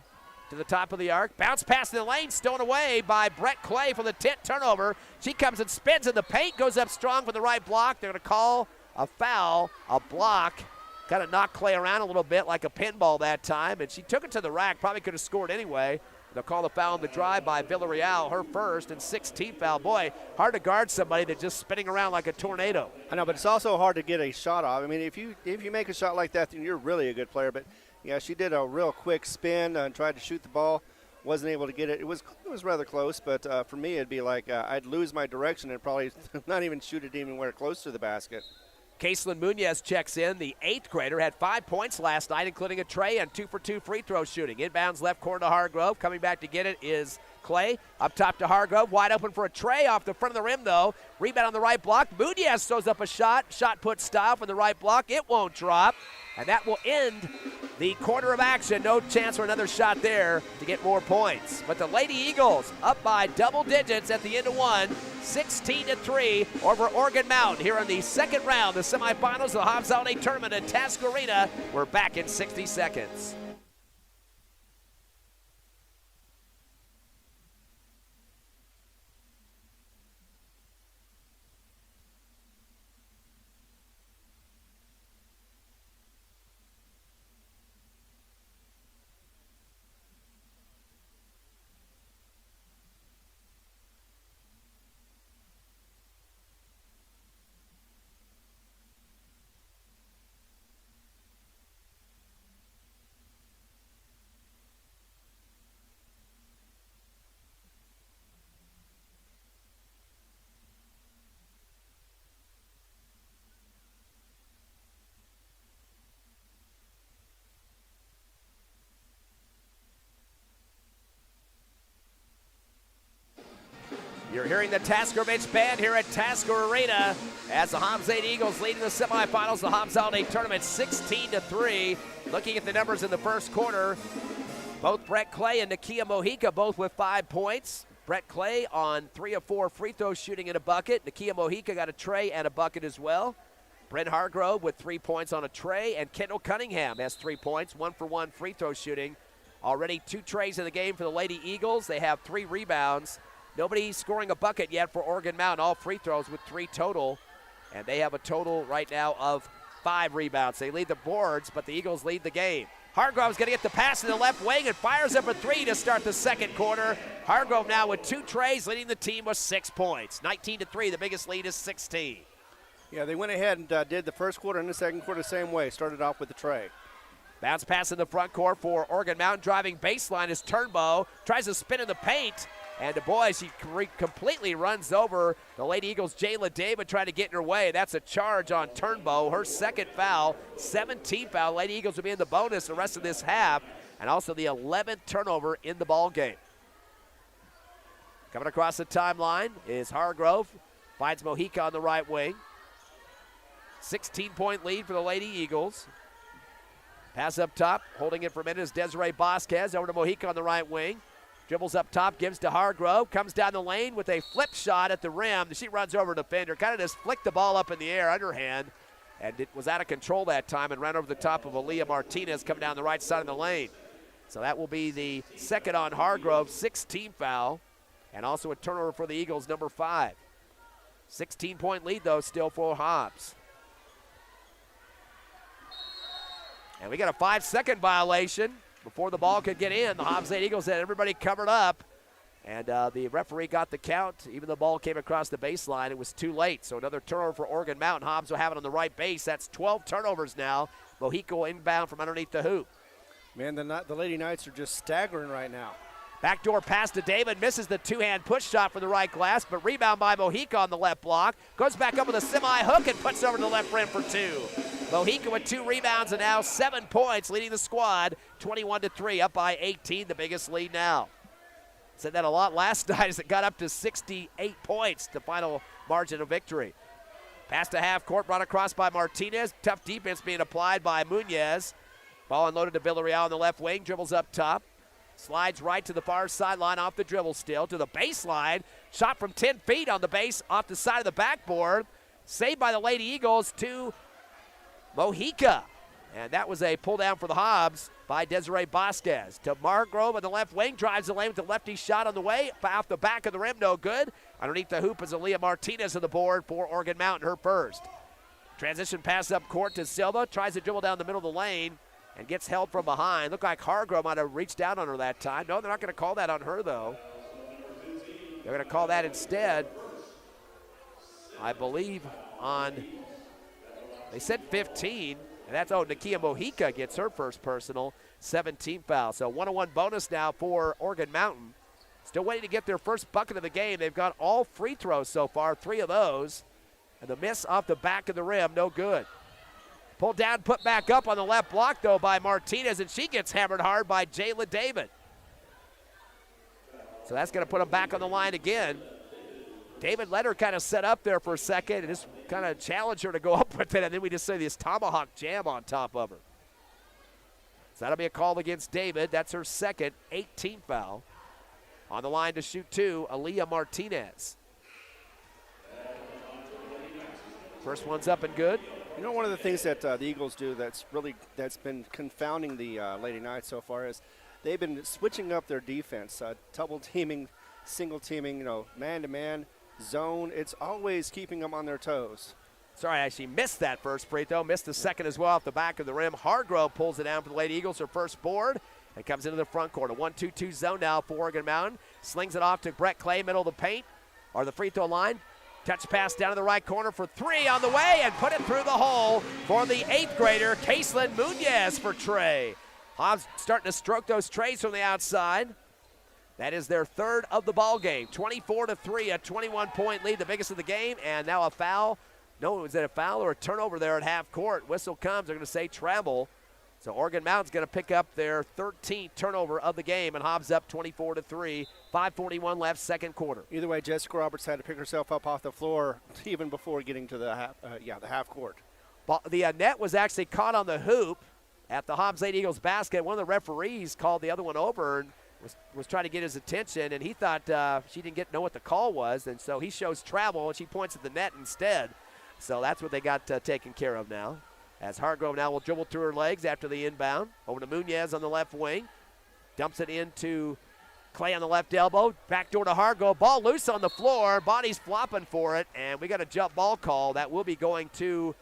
to the top of the arc. Bounce pass in the lane. Stolen away by Brett Clay for the 10th turnover. She comes and spins in the paint. Goes up strong for the right block. They're going to call a foul, a block. Kind of knocked Clay around a little bit like a pinball that time. And she took it to the rack. Probably could have scored anyway. They'll call the foul on the drive by Villarreal, her first, and 16th foul. Boy, hard to guard somebody that's just spinning around like a tornado. I know, but it's also hard to get a shot off. I mean, if you make a shot like that, then you're really a good player. But, yeah, she did a real quick spin and tried to shoot the ball. Wasn't able to get it. It was rather close, but for me it'd be like I'd lose my direction and probably not even shoot it anywhere close to the basket. Caselin Munoz checks in. The 8th grader had 5 points last night, including a tray and 2 for 2 free throw shooting. Inbounds left corner to Hargrove. Coming back to get it is Clay. Up top to Hargrove. Wide open for a tray off the front of the rim, though. Rebound on the right block. Munoz throws up a shot. Shot put style from the right block. It won't drop. And that will end the quarter of action. No chance for another shot there to get more points. But the Lady Eagles up by double digits at the end of one, 16-3 over Oregon Mountain here in the second round, the semifinals of the Hobbs Holiday Tournament at Task Arena. We're back in 60 seconds. You're hearing the Taskervich Band here at Tasker Arena as the Hobbs Lady Eagles lead in the semifinals. The Hobbs Holiday Tournament 16-3. Looking at the numbers in the first quarter, both Brett Clay and Nakia Mojica both with 5 points. Brett Clay on 3 of 4 free throw shooting in a bucket. Nakia Mojica got a tray and a bucket as well. Brent Hargrove with 3 points on a tray, and Kendall Cunningham has 3 points, 1 for 1 free throw shooting. Already 2 trays in the game for the Lady Eagles. They have 3 rebounds. Nobody scoring a bucket yet for Oregon Mountain. All free throws with 3 total, and they have a total right now of 5 rebounds. They lead the boards, but the Eagles lead the game. Hargrove's going to get the pass in the left wing and fires up a 3 to start the second quarter. Hargrove now with 2 trays, leading the team with 6 points. 19-3, the biggest lead is 16. Yeah, they went ahead and did the first quarter and the second quarter the same way. Started off with the tray. Bounce pass in the front court for Oregon Mountain. Driving baseline is Turnbow. Tries to spin in the paint. And boy, she completely runs over the Lady Eagles' Jayla David trying to get in her way. That's a charge on Turnbow. Her second foul, 17th foul. Lady Eagles will be in the bonus the rest of this half. And also the 11th turnover in the ball game. Coming across the timeline is Hargrove. Finds Mojica on the right wing. 16-point lead for the Lady Eagles. Pass up top, holding it for a minute is Desiree Vasquez over to Mojica on the right wing. Dribbles up top, gives to Hargrove, comes down the lane with a flip shot at the rim. She runs over the defender, kind of just flicked the ball up in the air underhand, and it was out of control that time and ran over the top of Aaliyah Martinez coming down the right side of the lane. So that will be the second on Hargrove, 16 foul, and also a turnover for the Eagles, number 5. 16-point lead, though, still for Hobbs. And we got a 5-second violation before the ball could get in. The Hobbs Lady Eagles had everybody covered up, and the referee got the count. Even the ball came across the baseline, it was too late. So another turnover for Oregon Mountain. Hobbs will have it on the right base. That's 12 turnovers now. Mojica will inbound from underneath the hoop. Man, the Lady Knights are just staggering right now. Backdoor pass to David, misses the two-hand push shot from the right glass, but rebound by Mojica on the left block. Goes back up with a semi-hook and puts it over to the left rim for 2. Mojica with 2 rebounds and now 7 points, leading the squad 21-3, up by 18, the biggest lead now. Said that a lot last night as it got up to 68 points, the final margin of victory. Pass to half court, brought across by Martinez. Tough defense being applied by Munoz. Ball unloaded to Villarreal on the left wing, dribbles up top. Slides right to the far sideline off the dribble still to the baseline. Shot from 10 feet on the base off the side of the backboard. Saved by the Lady Eagles to Mojica. And that was a pull down for the Hobbs by Desiree Vasquez. To Margrove on the left wing. Drives the lane with the lefty shot on the way. Off the back of the rim, no good. Underneath the hoop is Aaliyah Martinez on the board for Oregon Mountain, her first. Transition pass up court to Silva. Tries to dribble down the middle of the lane and gets held from behind. Looked like Hargrove might have reached down on her that time. No, they're not going to call that on her, though. They're going to call that instead, I believe, on, they said 15, and that's, Nakia Mojica gets her first personal, 17 foul. So 1-on-1 bonus now for Oregon Mountain. Still waiting to get their first bucket of the game. They've got all free throws so far, 3 of those. And the miss off the back of the rim, no good. Pulled down, put back up on the left block, though, by Martinez, and she gets hammered hard by Jayla David. So that's going to put him back on the line again. David let her kind of set up there for a second and just kind of challenge her to go up with it, and then we just see this tomahawk jam on top of her. So that'll be a call against David. That's her second, 18th foul. On the line to shoot 2, Aaliyah Martinez. First one's up and good. You know, one of the things that the Eagles do that's been confounding the Lady Knights so far is they've been switching up their defense, double teaming, single teaming, man-to-man, zone. It's always keeping them on their toes. Sorry, I actually missed that first free throw. Missed the second as well off the back of the rim. Hargrove pulls it down for the Lady Eagles, her first board, and comes into the front court. A 1-2-2 zone now for Oregon Mountain. Slings it off to Brett Clay, middle of the paint, or the free throw line. Touch pass down to the right corner for 3 on the way and put it through the hole for the 8th grader, Kaislyn Munoz for Trey. Hobbs starting to stroke those trays from the outside. That is their 3rd of the ball game. 24-3, a 21-point lead, the biggest of the game, and now a foul. No, was it a foul or a turnover there at half court? Whistle comes, they're going to say travel. So Oregon Mountain's going to pick up their 13th turnover of the game, and Hobbs up 24-3. 5:41 left, second quarter. Either way, Jessica Roberts had to pick herself up off the floor even before getting to the half court. The net was actually caught on the hoop at the Hobbs Lady Eagles basket. One of the referees called the other one over and was trying to get his attention, and he thought she didn't know what the call was, and so he shows travel, and she points at the net instead. So that's what they got taken care of now. As Hargrove now will dribble through her legs after the inbound. Over to Munez on the left wing. Dumps it into Clay on the left elbow. Backdoor to Hargrove. Ball loose on the floor. Body's flopping for it. And we got a jump ball call. That will be going to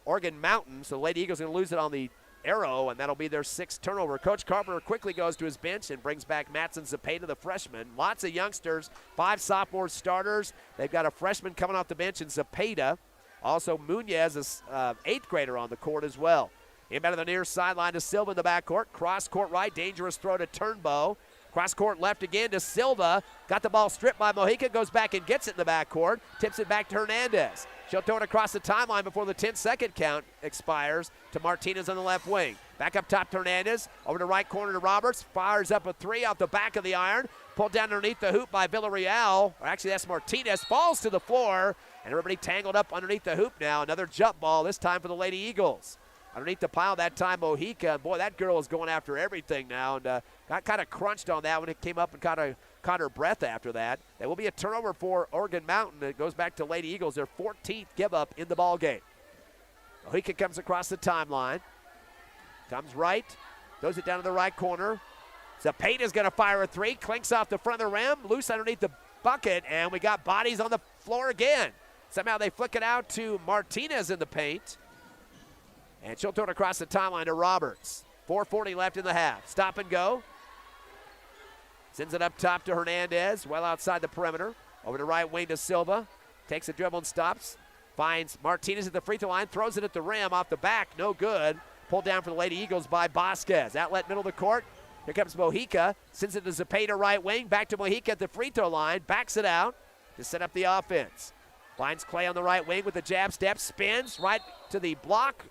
Oregon Mountain. So the Lady Eagles going to lose it on the arrow, and that'll be their 6th turnover. Coach Carpenter quickly goes to his bench and brings back Matson Zepeda, the freshman. Lots of youngsters. 5 sophomore starters. They've got a freshman coming off the bench in Zepeda. Also, Munez is 8th grader on the court as well. Inbound to the near sideline to Silva in the backcourt. Cross court right, dangerous throw to Turnbow. Cross court left again to Silva. Got the ball stripped by Mojica, goes back and gets it in the backcourt. Tips it back to Hernandez. She'll throw it across the timeline before the 10-second count expires to Martinez on the left wing. Back up top to Hernandez. Over to right corner to Roberts. Fires up a 3 off the back of the iron. Pulled down underneath the hoop by Villarreal. Or actually, that's Martinez. Falls to the floor. And everybody tangled up underneath the hoop now. Another jump ball, this time for the Lady Eagles. Underneath the pile that time, Mojica. Boy, that girl is going after everything now. And got kind of crunched on that when it came up and kind of caught her breath after that. There will be a turnover for Oregon Mountain. It goes back to Lady Eagles, their 14th give up in the ball game. Mojica comes across the timeline. Comes right. Throws it down to the right corner. Zepeda's going to fire a 3. Clinks off the front of the rim. Loose underneath the bucket. And we got bodies on the floor again. Somehow they flick it out to Martinez in the paint. And she'll throw it across the timeline to Roberts. 4:40 left in the half. Stop and go. Sends it up top to Hernandez, well outside the perimeter. Over to right wing to Silva. Takes a dribble and stops. Finds Martinez at the free throw line. Throws it at the rim off the back. No good. Pulled down for the Lady Eagles by Vasquez. Outlet middle of the court. Here comes Mojica. Sends it to Zepeda right wing. Back to Mojica at the free throw line. Backs it out to set up the offense. Finds Clay on the right wing with the jab step. Spins right to the block.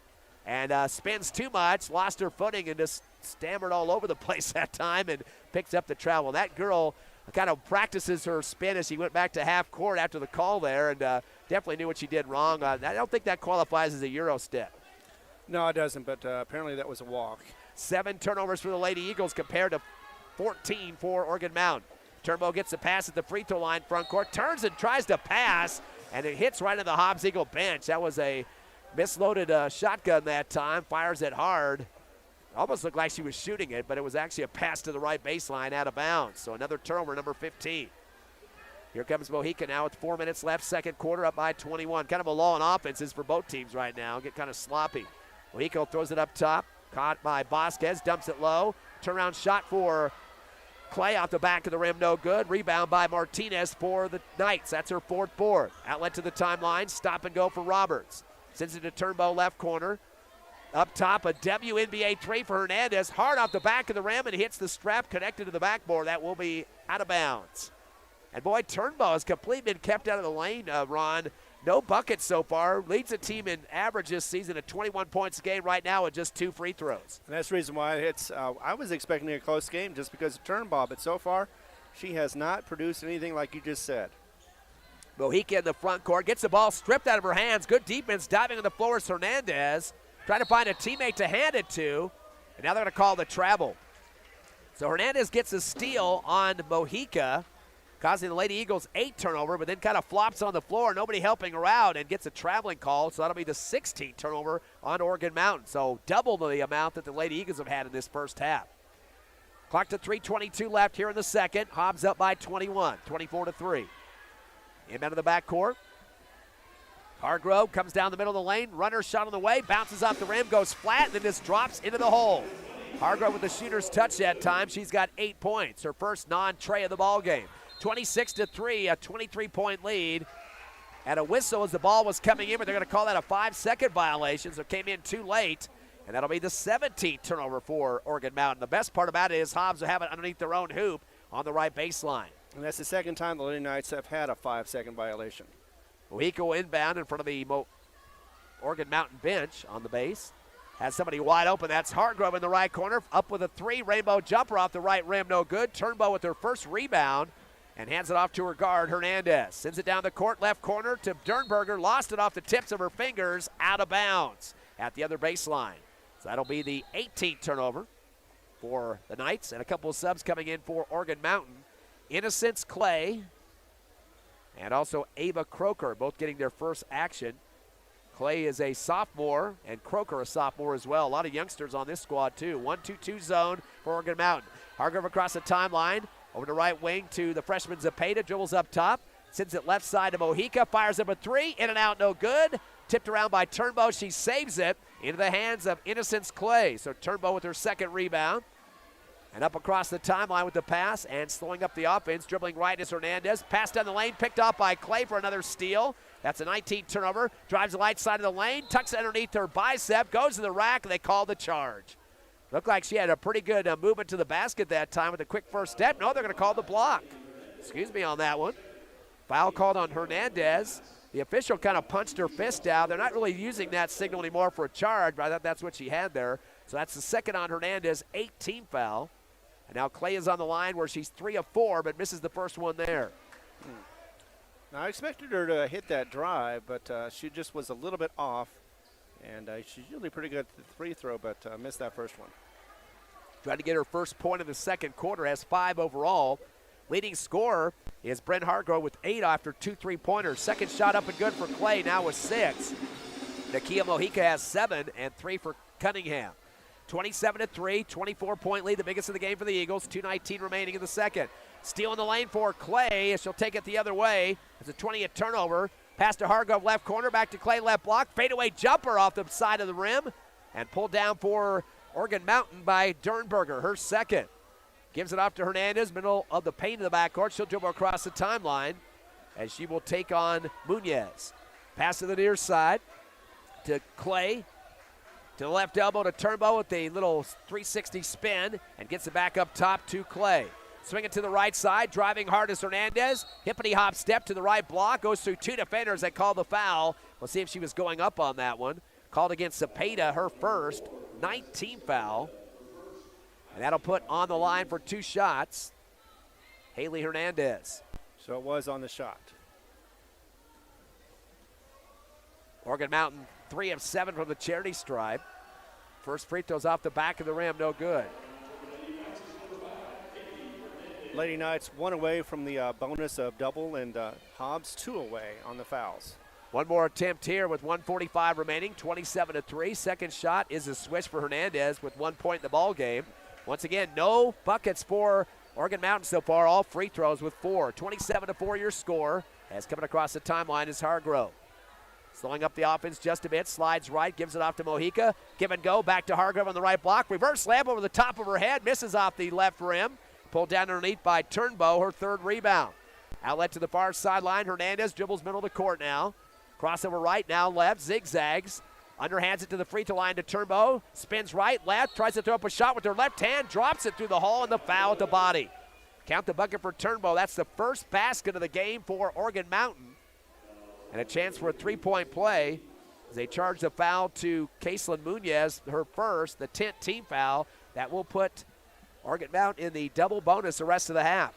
And spins too much. Lost her footing and just stammered all over the place that time and picks up the travel. That girl kind of practices her spin as she went back to half court after the call there, and definitely knew what she did wrong. I don't think that qualifies as a Euro step. No, it doesn't, but apparently that was a walk. 7 turnovers for the Lady Eagles compared to 14 for Oregon Mountain. Turnbow gets the pass at the free throw line front court, turns and tries to pass, and it hits right into the Hobbs Eagle bench. That was a misloaded shotgun that time, fires it hard. Almost looked like she was shooting it, but it was actually a pass to the right baseline out of bounds. So another turnover, number 15. Here comes Mojica now with 4 minutes left, second quarter, up by 21. Kind of a lull in offenses for both teams right now. Get kind of sloppy. Mojica throws it up top, caught by Vasquez, dumps it low. Turnaround shot for Clay off the back of the rim, no good. Rebound by Martinez for the Knights. That's her 4th board. Outlet to the timeline, stop and go for Roberts. Sends it to Turnbow left corner. Up top, a WNBA 3 for Hernandez. Hard off the back of the rim and hits the strap connected to the backboard. That will be out of bounds. And boy, Turnbow has completely been kept out of the lane, Ron. No buckets so far. Leads the team in average this season at 21 points a game right now with just 2 free throws. And that's the reason why it's. I was expecting a close game just because of Turnbow, but so far she has not produced anything like you just said. Mojica in the front court. Gets the ball stripped out of her hands. Good defense. Diving on the floor is Hernandez. Trying to find a teammate to hand it to. And now they're going to call the travel. So Hernandez gets a steal on Mojica, causing the Lady Eagles 8 turnover, but then kind of flops on the floor. Nobody helping her out and gets a traveling call. So that'll be the 16th turnover on Oregon Mountain. So double the amount that the Lady Eagles have had in this first half. Clock to 3:22 left here in the second. Hobbs up by 21, 24-3. Inbound to the backcourt. Hargrove comes down the middle of the lane. Runner shot on the way. Bounces off the rim. Goes flat. And then just drops into the hole. Hargrove with the shooter's touch that time. She's got 8 points. Her first non-tray of the ball game. 26-3. A 23-point lead. And a whistle as the ball was coming in. But they're going to call that a 5-second violation. So it came in too late. And that'll be the 17th turnover for Oregon Mountain. The best part about it is Hobbs will have it underneath their own hoop on the right baseline. And that's the second time the Lady Knights have had a 5-second violation. Mojica inbound in front of the Oregon Mountain bench on the base. has somebody wide open. That's Hargrove in the right corner. Up with a 3, rainbow jumper off the right rim, no good. Turnbow with her first rebound and hands it off to her guard, Hernandez. Sends it down the court, left corner to Dernberger. Lost it off the tips of her fingers, out of bounds at the other baseline. So that'll be the 18th turnover for the Knights, and a couple of subs coming in for Oregon Mountain. Innocence Clay and also Ava Croker, both getting their first action. Clay is a sophomore, and Croker a sophomore as well. A lot of youngsters on this squad, too. 1-2-2 zone for Oregon Mountain. Hargrove across the timeline, over the right wing to the freshman Zepeda, dribbles up top, sends it left side to Mojica, fires up a 3, in and out, no good. Tipped around by Turnbow, she saves it into the hands of Innocence Clay. So Turnbow with her second rebound. And up across the timeline with the pass and slowing up the offense. Dribbling right is Hernandez. Pass down the lane, picked off by Clay for another steal. That's a 19th turnover. Drives the right side of the lane, tucks it underneath her bicep, goes to the rack, and they call the charge. Looked like she had a pretty good movement to the basket that time with a quick first step. No, they're going to call the block. Excuse me on that one. Foul called on Hernandez. The official kind of punched her fist out. They're not really using that signal anymore for a charge, but I thought that's what she had there. So that's the second on Hernandez, 18 foul. And now Clay is on the line where she's 3 of 4, but misses the first one there. Now, I expected her to hit that drive, but she just was a little bit off. And she's usually pretty good at the free throw, but missed that first one. Trying to get her first point in the second quarter, has 5 overall. Leading scorer is Brent Hargrove with 8 after 2 3-pointers. Second shot up and good for Clay, now with 6. Nakia Mojica has 7 and 3 for Cunningham. 27-3, 24-point lead, the biggest of the game for the Eagles. 2:19 remaining in the second. Steal in the lane for Clay as she'll take it the other way. It's a 20th turnover. Pass to Hargrove, left corner, back to Clay, left block. Fadeaway jumper off the side of the rim and pulled down for Oregon Mountain by Dernberger, her second. Gives it off to Hernandez, middle of the paint in the backcourt. She'll dribble across the timeline as she will take on Munoz. Pass to the near side to Clay. To the left elbow to Turnbow with a little 360 spin and gets it back up top to Clay. Swing it to the right side, driving hard is Hernandez. Hippity hop step to the right block, goes through 2 defenders that call the foul. We'll see if she was going up on that one. Called against Zepeda, her first, 19 foul. And that'll put on the line for 2 shots Haley Hernandez. So it was on the shot. Oregon Mountain 3 of 7 from the charity stripe. First free throw's off the back of the rim, no good. Lady Knights 1 away from the bonus of double, and Hobbs 2 away on the fouls. One more attempt here with 1:45 remaining, 27-3. Second shot is a switch for Hernandez with 1 point in the ball game. Once again, no buckets for Oregon Mountain so far, all free throws with 4. 27-4 your score, as coming across the timeline is Hargrove. Slowing up the offense just a bit, slides right, gives it off to Mojica. Give and go, back to Hargrove on the right block. Reverse slam over the top of her head, misses off the left rim. Pulled down underneath by Turnbow, her third rebound. Outlet to the far sideline, Hernandez dribbles middle of the court now. Crossover right, now left, zigzags. Underhands it to the free throw line to Turnbow. Spins right, left, tries to throw up a shot with her left hand, drops it through the hole, and the foul at the body. Count the bucket for Turnbow. That's the first basket of the game for Oregon Mountain. And a chance for a 3-point play as they charge the foul to Kaitlin Munoz, her first, the 10th team foul. That will put Oregon Mountain in the double bonus the rest of the half.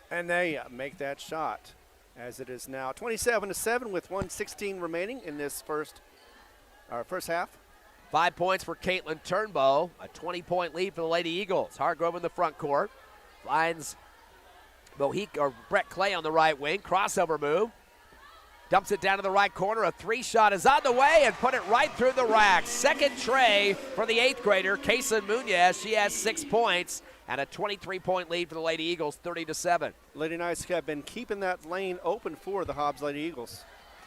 And they make that shot, as it is now 27-7 with 1:16 remaining in this first half. 5 points for Kaitlin Turnbow, a 20-point lead for the Lady Eagles. Hargrove in the front court, finds Brett Clay on the right wing, crossover move. Dumps it down to the right corner. A 3-shot is on the way and put it right through the rack. Second tray for the 8th grader, Kaitlin Munoz. She has 6 points and a 23-point lead for the Lady Eagles, 30-7. Lady Knights have been keeping that lane open for the Hobbs Lady Eagles.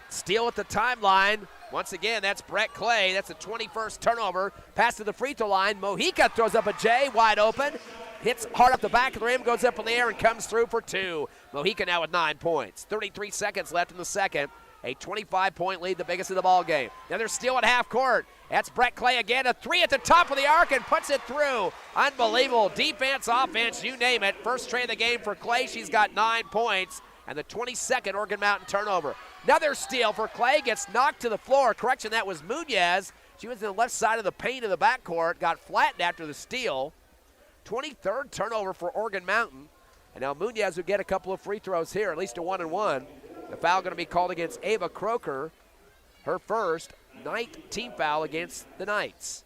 Steal at the timeline. Once again, that's Brett Clay. That's the 21st turnover. Pass to the free throw line. Mojica throws up a J, wide open. Hits hard up the back of the rim, goes up in the air, and comes through for 2. Mojica now with 9 points. 33 seconds left in the second. A 25-point lead, the biggest of the ball game. Now they're still at half court. That's Brett Clay again. A 3 at the top of the arc and puts it through. Unbelievable. Defense, offense, you name it. First tray of the game for Clay. She's got 9 points. And the 22nd Oregon Mountain turnover. Another steal for Clay, gets knocked to the floor. Correction, that was Munoz. She was in the left side of the paint of the backcourt, got flattened after the steal. 23rd turnover for Oregon Mountain. And now Munoz will get a couple of free throws here, at least a 1-and-1. The foul going to be called against Ava Croker, her first night team foul against the Knights.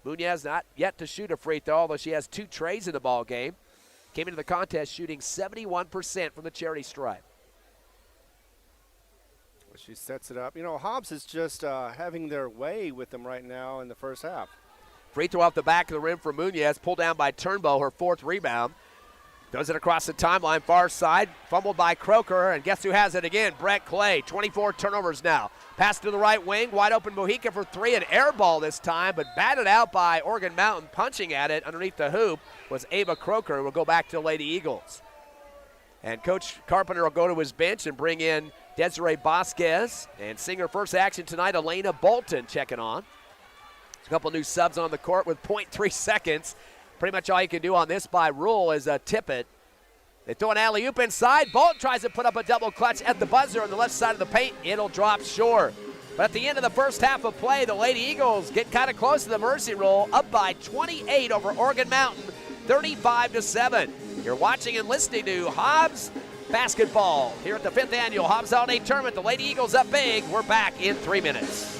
Munoz not yet to shoot a free throw, although she has 2 trays in the ball game. Came into the contest shooting 71% from the charity stripe. She sets it up. You know, Hobbs is just having their way with them right now in the first half. Free throw off the back of the rim for Munoz, pulled down by Turnbow, her 4th rebound. Does it across the timeline, far side, fumbled by Croker, and guess who has it again? Brett Clay, 24 turnovers now. Pass to the right wing, wide open Mojica for 3, an air ball this time, but batted out by Oregon Mountain. Punching at it underneath the hoop was Ava Croker, who will go back to Lady Eagles. And Coach Carpenter will go to his bench and bring in Desiree Vasquez, and seeing her first action tonight, Elena Bolton checking on. A couple new subs on the court with 0.3 seconds. Pretty much all you can do on this by rule is tip it. They throw an alley-oop inside. Bolton tries to put up a double clutch at the buzzer on the left side of the paint. It'll drop short. But at the end of the first half of play, the Lady Eagles get kind of close to the mercy rule, up by 28 over Oregon Mountain, 35-7. You're watching and listening to Hobbs basketball here at the 5th annual Hobbs Holiday Tournament. The Lady Eagles up big. We're back in 3 minutes.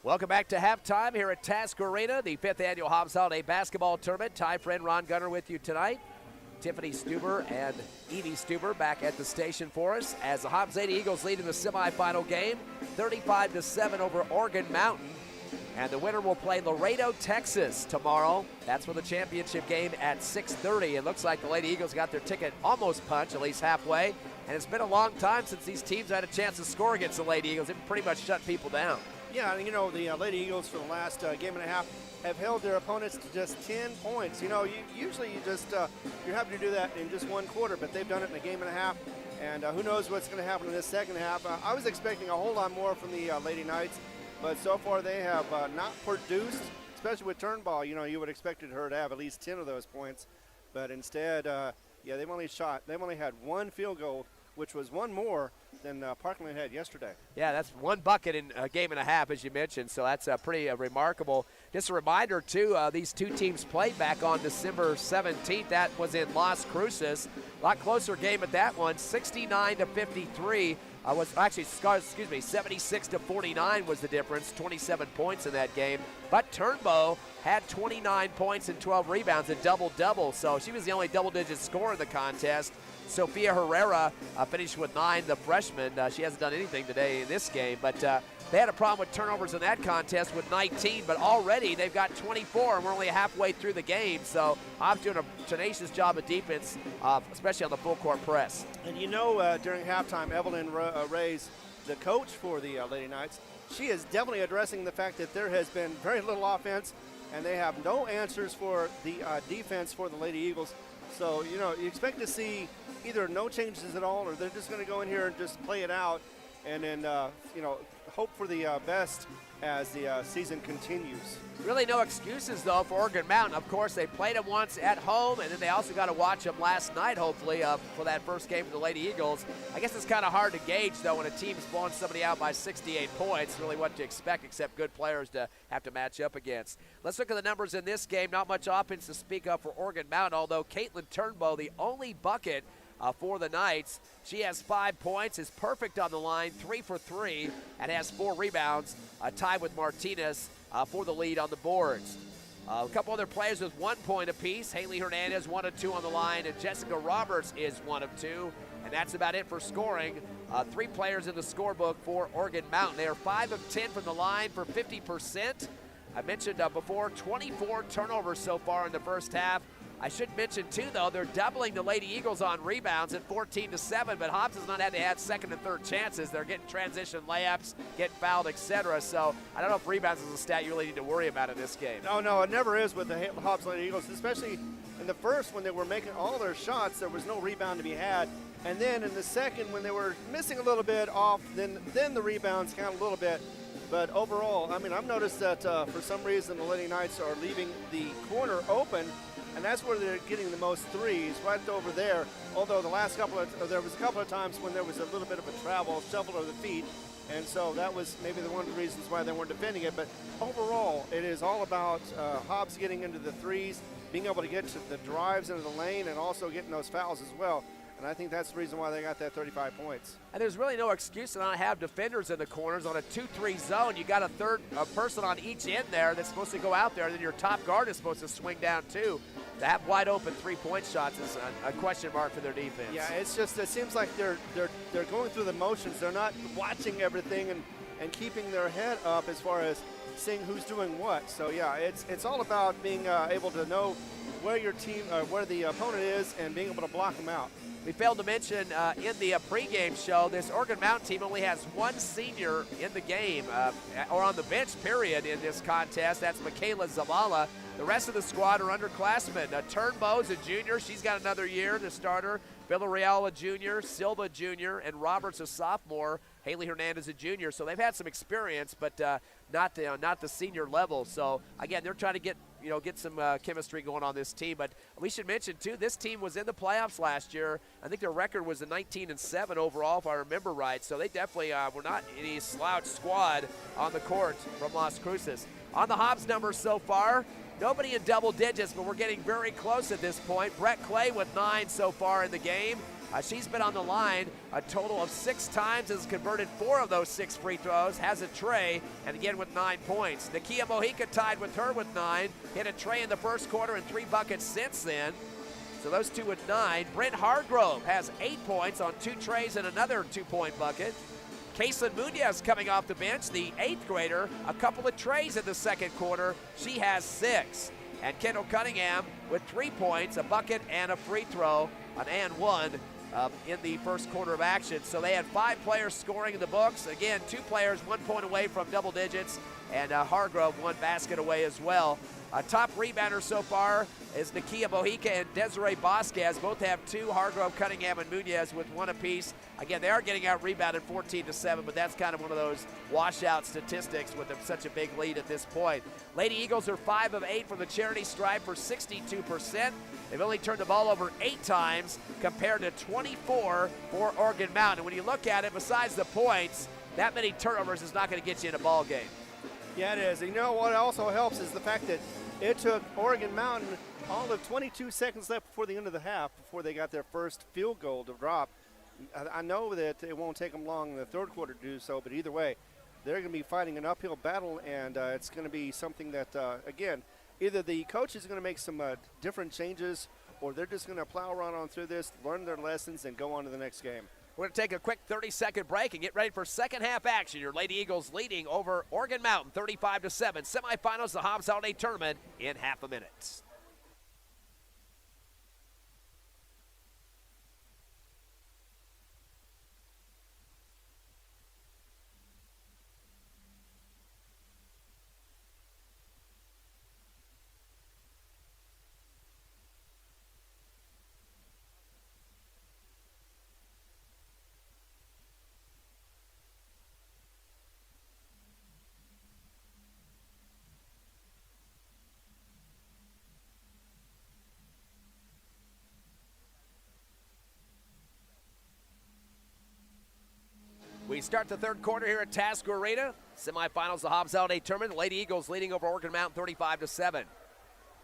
Welcome back to halftime here at Task Arena, the 5th annual Hobbs Holiday Basketball Tournament. Ty friend Ron Gunner with you tonight. Tiffany Stuber and Evie Stuber back at the station for us as the Hobbs Lady Eagles lead in the semifinal game, 35-7 over Oregon Mountain. And the winner will play Laredo, Texas tomorrow. That's for the championship game at 6:30. It looks like the Lady Eagles got their ticket almost punched, at least halfway. And it's been a long time since these teams had a chance to score against the Lady Eagles. They've pretty much shut people down. Yeah, and the Lady Eagles for the last game and a half have held their opponents to just 10 points. Usually you're happy to do that in just one quarter, but they've done it in a game and a half. And who knows what's going to happen in this second half. I was expecting a whole lot more from the Lady Knights, but so far they have not produced, especially with Turnbull. You would expect her to have at least 10 of those points, but instead, they've only had one field goal, which was one more than Parkland had yesterday. Yeah, that's one bucket in a game and a half, as you mentioned, so that's pretty remarkable. Just a reminder, too, these two teams played back on December 17th. That was in Las Cruces. A lot closer game at that one, 69-53. 76-49 was the difference, 27 points in that game. But Turnbow had 29 points and 12 rebounds, a double-double, so she was the only double-digit scorer in the contest. Sophia Herrera finished with 9, the freshman. She hasn't done anything today in this game, but they had a problem with turnovers in that contest with 19, but already they've got 24, and we're only halfway through the game. So Hobbs doing a tenacious job of defense, especially on the full-court press. And during halftime, Evelyn Reyes, the coach for the Lady Knights, she is definitely addressing the fact that there has been very little offense, and they have no answers for the defense for the Lady Eagles. So, you expect to see either no changes at all, or they're just going to go in here and just play it out and then, hope for the best as the season continues. Really no excuses, though, for Oregon Mountain. Of course, they played them once at home, and then they also got to watch them last night, hopefully, for that first game for the Lady Eagles. I guess it's kind of hard to gauge, though, when a team's blowing somebody out by 68 points. Really what to expect, except good players to have to match up against. Let's look at the numbers in this game. Not much offense to speak of for Oregon Mountain, although Caitlin Turnbow, the only bucket for the Knights. She has 5 points, is perfect on the line, 3 for 3, and has 4 rebounds, tied with Martinez for the lead on the boards. A couple other players with 1 point apiece. Haley Hernandez, 1 of 2 on the line, and Jessica Roberts is 1 of 2. And that's about it for scoring. 3 players in the scorebook for Oregon Mountain. They are 5 of 10 from the line for 50%. I mentioned before, 24 turnovers so far in the first half. I should mention, too, though, they're doubling the Lady Eagles on rebounds at 14-7, but Hobbs has not had to add second and third chances. They're getting transition layups, getting fouled, etc. So I don't know if rebounds is a stat you really need to worry about in this game. No, it never is with the Hobbs Lady Eagles, especially in the first when they were making all their shots, there was no rebound to be had. And then in the second when they were missing a little bit off, then the rebounds count a little bit. But overall, I've noticed that for some reason the Lady Knights are leaving the corner open, and that's where they're getting the most threes, right over there. Although there was a couple of times when there was a little bit of a shuffle of the feet, and so that was maybe one of the reasons why they weren't defending it. But overall, it is all about Hobbs getting into the threes, being able to get to the drives into the lane, and also getting those fouls as well. And I think that's the reason why they got that 35 points. And there's really no excuse to not have defenders in the corners. On a 2-3 zone, you got a person on each end there that's supposed to go out there, and then your top guard is supposed to swing down too. To have wide open 3-point shots is a question mark for their defense. Yeah, it's just, it seems like they're going through the motions. They're not watching everything and keeping their head up as far as seeing who's doing what. So yeah, it's all about being able to know where your team, where the opponent is, and being able to block them out. We failed to mention in the pregame show, this Oregon Mountain team only has 1 senior in the game, or on the bench, period, in this contest. That's Michaela Zavala. The rest of the squad are underclassmen. Turnbow's a junior. She's got another year, the starter. Villarreal, a junior. Silva, junior. And Roberts, a sophomore. Haley Hernandez, a junior. So they've had some experience, but not the senior level. So, again, they're trying to get some chemistry going on this team. But we should mention, too, this team was in the playoffs last year. I think their record was a 19-7 overall, if I remember right. So they definitely were not any slouch squad on the court from Las Cruces. On the Hobbs numbers so far, nobody in double digits, but we're getting very close at this point. Brett Clay with 9 so far in the game. She's been on the line a total of 6 times, has converted 4 of those 6 free throws, has a tray, and again with 9 points. Nakia Mojica tied with her with 9, hit a tray in the first quarter and 3 buckets since then. So those two with 9. Brent Hargrove has 8 points on 2 trays and another 2-point bucket. Kayslyn Munoz coming off the bench, the 8th grader, a couple of trays in the second quarter. She has 6. And Kendall Cunningham with 3 points, a bucket, and a free throw, an and one in the first quarter of action. So they had 5 players scoring in the books. Again, 2 players 1 point away from double digits, and Hargrove 1 basket away as well. Top rebounder so far is Nakia Mojica and Desiree Vasquez. Both have 2, Hargrove, Cunningham, and Munoz with 1 apiece. Again, they are getting out rebounded 14-7, but that's kind of one of those washout statistics with such a big lead at this point. Lady Eagles are 5 of 8 from the charity stripe for 62%. They've only turned the ball over 8 times compared to 24 for Oregon Mountain. And when you look at it, besides the points, that many turnovers is not going to get you in a ball game. Yeah, it is. And you know what also helps is the fact that it took Oregon Mountain all of 22 seconds left before the end of the half before they got their first field goal to drop. I know that it won't take them long in the third quarter to do so, but either way, they're going to be fighting an uphill battle, and it's going to be something that, again, either the coach is going to make some different changes, or they're just going to plow right on through this, learn their lessons, and go on to the next game. We're going to take a quick 30-second break and get ready for second half action. Your Lady Eagles leading over Oregon Mountain 35-7. Semifinals, the Hobbs Holiday Tournament in half a minute. We start the third quarter here at Tasker Arena. Semifinals, the Hobbs Holiday Tournament. The Lady Eagles leading over Oregon Mountain 35-7.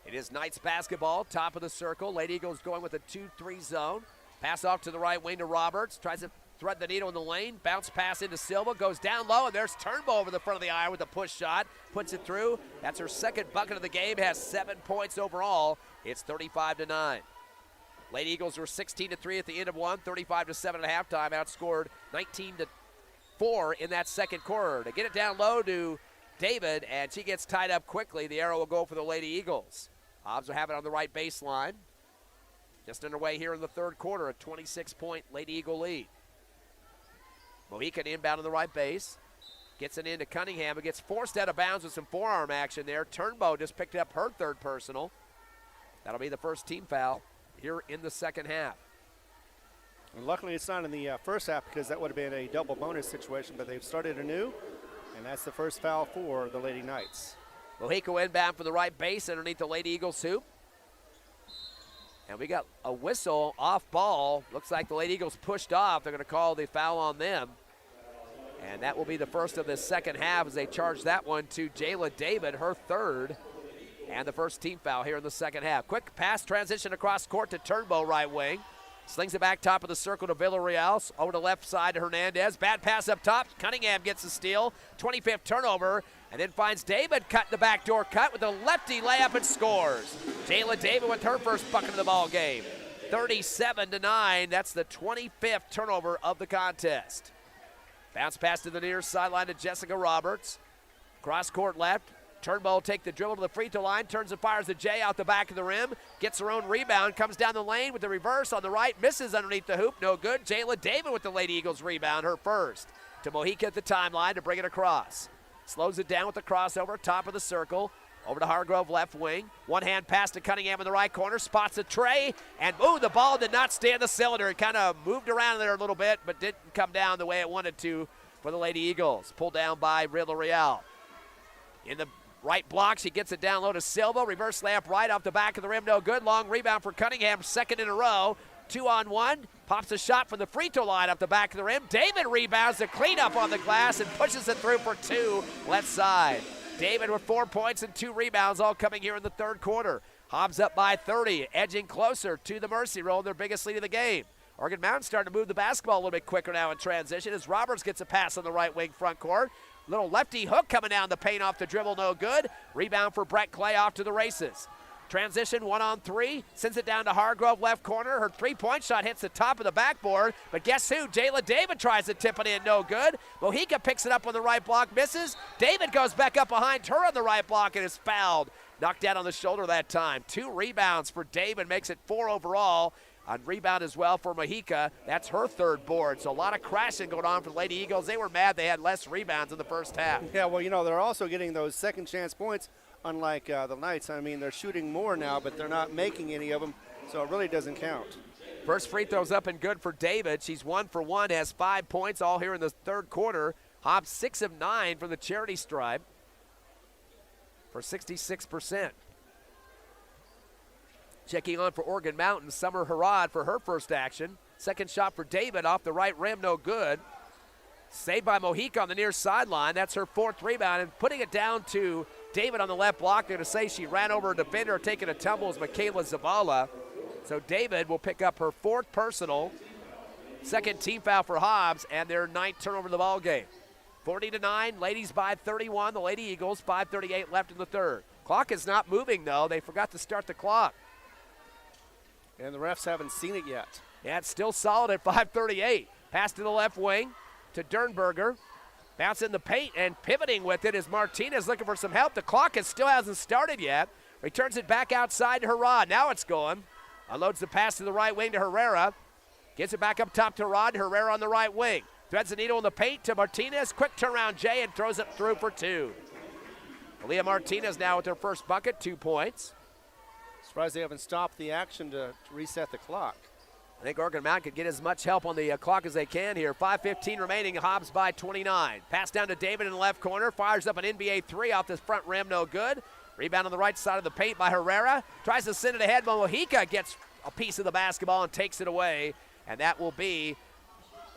It is Knights basketball, top of the circle. Lady Eagles going with a 2-3 zone. Pass off to the right wing to Roberts. Tries to thread the needle in the lane. Bounce pass into Silva. Goes down low, and there's Turnbow over the front of the iron with a push shot. Puts it through. That's her second bucket of the game. Has 7 points overall. It's 35-9. Lady Eagles were 16-3 at the end of one. 35-7 at halftime. Outscored 19-4 in that second quarter. To get it down low to David, and she gets tied up quickly. The arrow will go for the Lady Eagles. Hobbs will have it on the right baseline. Just underway here in the third quarter, a 26-point Lady Eagle lead. Mojica inbound on the right base. Gets it into Cunningham, who gets forced out of bounds with some forearm action there. Turnbow just picked up her third personal. That'll be the first team foul here in the second half. And luckily it's not in the first half, because that would have been a double bonus situation, but they've started anew, and that's the first foul for the Lady Knights. Mojica inbound for the right base underneath the Lady Eagles hoop. And we got a whistle off ball. Looks like the Lady Eagles pushed off. They're going to call the foul on them. And that will be the first of the second half as they charge that one to Jayla David, her third, and the first team foul here in the second half. Quick pass transition across court to Turnbow, right wing. Slings it back top of the circle to Villarreal. Over to left side to Hernandez. Bad pass up top. Cunningham gets the steal. 25th turnover. And then finds David cutting the backdoor cut with a lefty layup and scores. Jayla David with her first bucket of the ball game. 37-9. That's the 25th turnover of the contest. Bounce pass to the near sideline to Jessica Roberts. Cross court left. Turnbow will take the dribble to the free throw line, turns and fires the J out the back of the rim, gets her own rebound, comes down the lane with the reverse on the right, misses underneath the hoop, no good. Jayla David with the Lady Eagles rebound, her first. To Mojica at the timeline to bring it across. Slows it down with the crossover, top of the circle, over to Hargrove left wing. One hand pass to Cunningham in the right corner, spots a tray, and the ball did not stay in the cylinder. It kind of moved around there a little bit, but didn't come down the way it wanted to for the Lady Eagles. Pulled down by Villarreal. In the right block, she gets it down low to Silva. Reverse layup right off the back of the rim, no good. Long rebound for Cunningham, second in a row. 2-on-1, pops a shot from the free throw line off the back of the rim. David rebounds the cleanup on the glass and pushes it through for 2 left side. David with 4 points and 2 rebounds, all coming here in the third quarter. Hobbs up by 30, edging closer to the mercy roll, their biggest lead of the game. Oregon Mountain starting to move the basketball a little bit quicker now in transition as Roberts gets a pass on the right wing front court. Little lefty hook coming down the paint off the dribble, no good. Rebound for Brett Clay off to the races. Transition 1-on-3, sends it down to Hargrove, left corner. Her three-point shot hits the top of the backboard, but guess who? Jayla David tries to tip it in, no good. Mojica picks it up on the right block, misses. David goes back up behind her on the right block and is fouled. Knocked down on the shoulder that time. 2 rebounds for David, makes it 4 overall. On rebound as well for Mojica. That's her 3rd board. So a lot of crashing going on for the Lady Eagles. They were mad they had less rebounds in the first half. Yeah, well, they're also getting those second chance points, unlike the Knights. I mean, they're shooting more now, but they're not making any of them, so it really doesn't count. First free throw's up and good for David. She's 1 for 1, has 5 points all here in the 3rd quarter. Hobbs 6 of 9 from the charity stripe for 66%. Checking on for Oregon Mountain, Summer Harad for her first action. Second shot for David off the right rim, no good. Saved by Mojica on the near sideline. That's her 4th rebound, and putting it down to David on the left block. They're going to say she ran over a defender, taking a tumble is Michaela Zavala. So David will pick up her 4th personal, 2nd team foul for Hobbs, and their 9th turnover of the ball game. 40-9, ladies by 31. The Lady Eagles, 5:38 left in the 3rd. Clock is not moving, though. They forgot to start the clock. And the refs haven't seen it yet. Yeah, it's still solid at 5:38. Pass to the left wing to Dernberger. Bounce in the paint and pivoting with it is Martinez looking for some help. The clock still hasn't started yet. Returns it back outside to Harad. Now it's going. Unloads the pass to the right wing to Herrera. Gets it back up top to Rod. Herrera on the right wing. Threads the needle in the paint to Martinez. Quick turnaround Jay and throws it through for 2. Aaliyah Martinez now with her first bucket, 2 points. Surprised they haven't stopped the action to reset the clock. I think Oregon Mountain could get as much help on the clock as they can here. 5:15 remaining, Hobbs by 29. Pass down to David in the left corner. Fires up an NBA 3 off the front rim, no good. Rebound on the right side of the paint by Herrera. Tries to send it ahead, but Mojica gets a piece of the basketball and takes it away. And that will be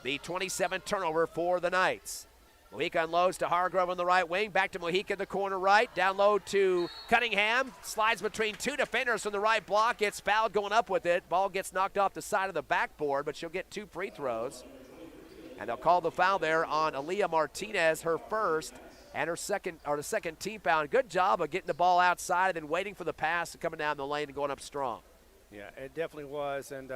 the 27th turnover for the Knights. Mojica unloads to Hargrove on the right wing. Back to Mojica in the corner right. Down low to Cunningham. Slides between 2 defenders from the right block. Gets fouled going up with it. Ball gets knocked off the side of the backboard, but she'll get 2 free throws. And they'll call the foul there on Aaliyah Martinez, her first, and her the second team foul. Good job of getting the ball outside and then waiting for the pass and coming down the lane and going up strong. Yeah, it definitely was, and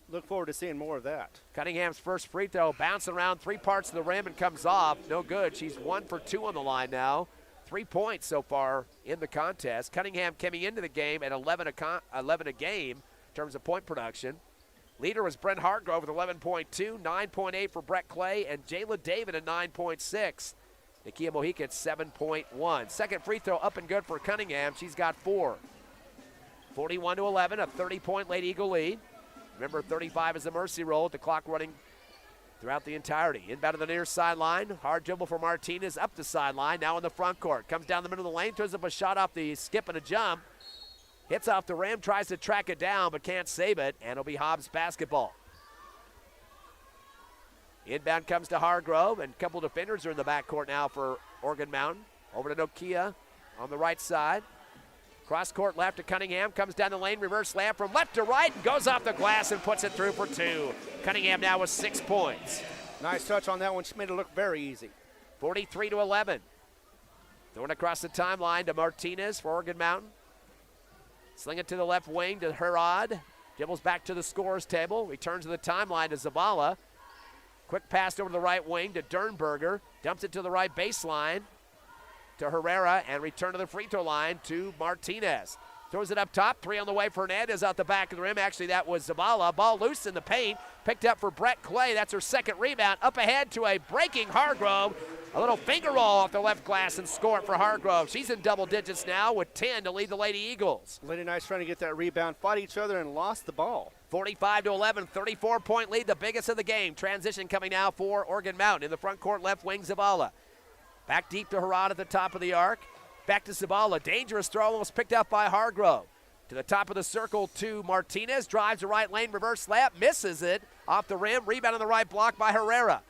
look forward to seeing more of that. Cunningham's first free throw, bouncing around 3 parts of the rim and comes off. No good. She's 1 for 2 on the line now. 3 points so far in the contest. Cunningham coming into the game at 11 a game in terms of point production. Leader was Brent Hargrove with 11.2, 9.8 for Brett Clay, and Jayla David at 9.6. Nakia Mojica at 7.1. Second free throw up and good for Cunningham. She's got 4. 41-11, a 30-point Lady Eagle lead. Remember, 35 is the mercy roll with the clock running throughout the entirety. Inbound to the near sideline. Hard dribble for Martinez up the sideline. Now in the front court. Comes down the middle of the lane. Throws up a shot off the skip and a jump. Hits off the rim. Tries to track it down but can't save it. And it'll be Hobbs basketball. Inbound comes to Hargrove. And a couple defenders are in the backcourt now for Oregon Mountain. Over to Nokia on the right side. Cross court left to Cunningham, comes down the lane, reverse slam from left to right, goes off the glass and puts it through for 2. Cunningham now with 6 points. Nice touch on that one. She made it look very easy. 43-11. Throwing across the timeline to Martinez for Oregon Mountain. Sling it to the left wing to Herod. Dribbles back to the scorer's table. Returns to the timeline to Zavala. Quick pass over to the right wing to Dernberger. Dumps it to the right baseline to Herrera, and return to the free throw line to Martinez. Throws it up top, 3 on the way. Fernandez out the back of the rim. Actually, that was Zavala. Ball loose in the paint. Picked up for Brett Clay. That's her second rebound. Up ahead to a breaking Hargrove. A little finger roll off the left glass and score it for Hargrove. She's in double digits now with 10 to lead the Lady Eagles. Lady Knights trying to get that rebound, fought each other, and lost the ball. 45-11, 34-point lead, the biggest of the game. Transition coming now for Oregon Mountain. In the front court, left wing, Zavala. Back deep to Harad at the top of the arc. Back to Zavala. Dangerous throw, almost picked up by Hargrove. To the top of the circle to Martinez. Drives the right lane, reverse slap. Misses it off the rim. Rebound on the right block by Herrera.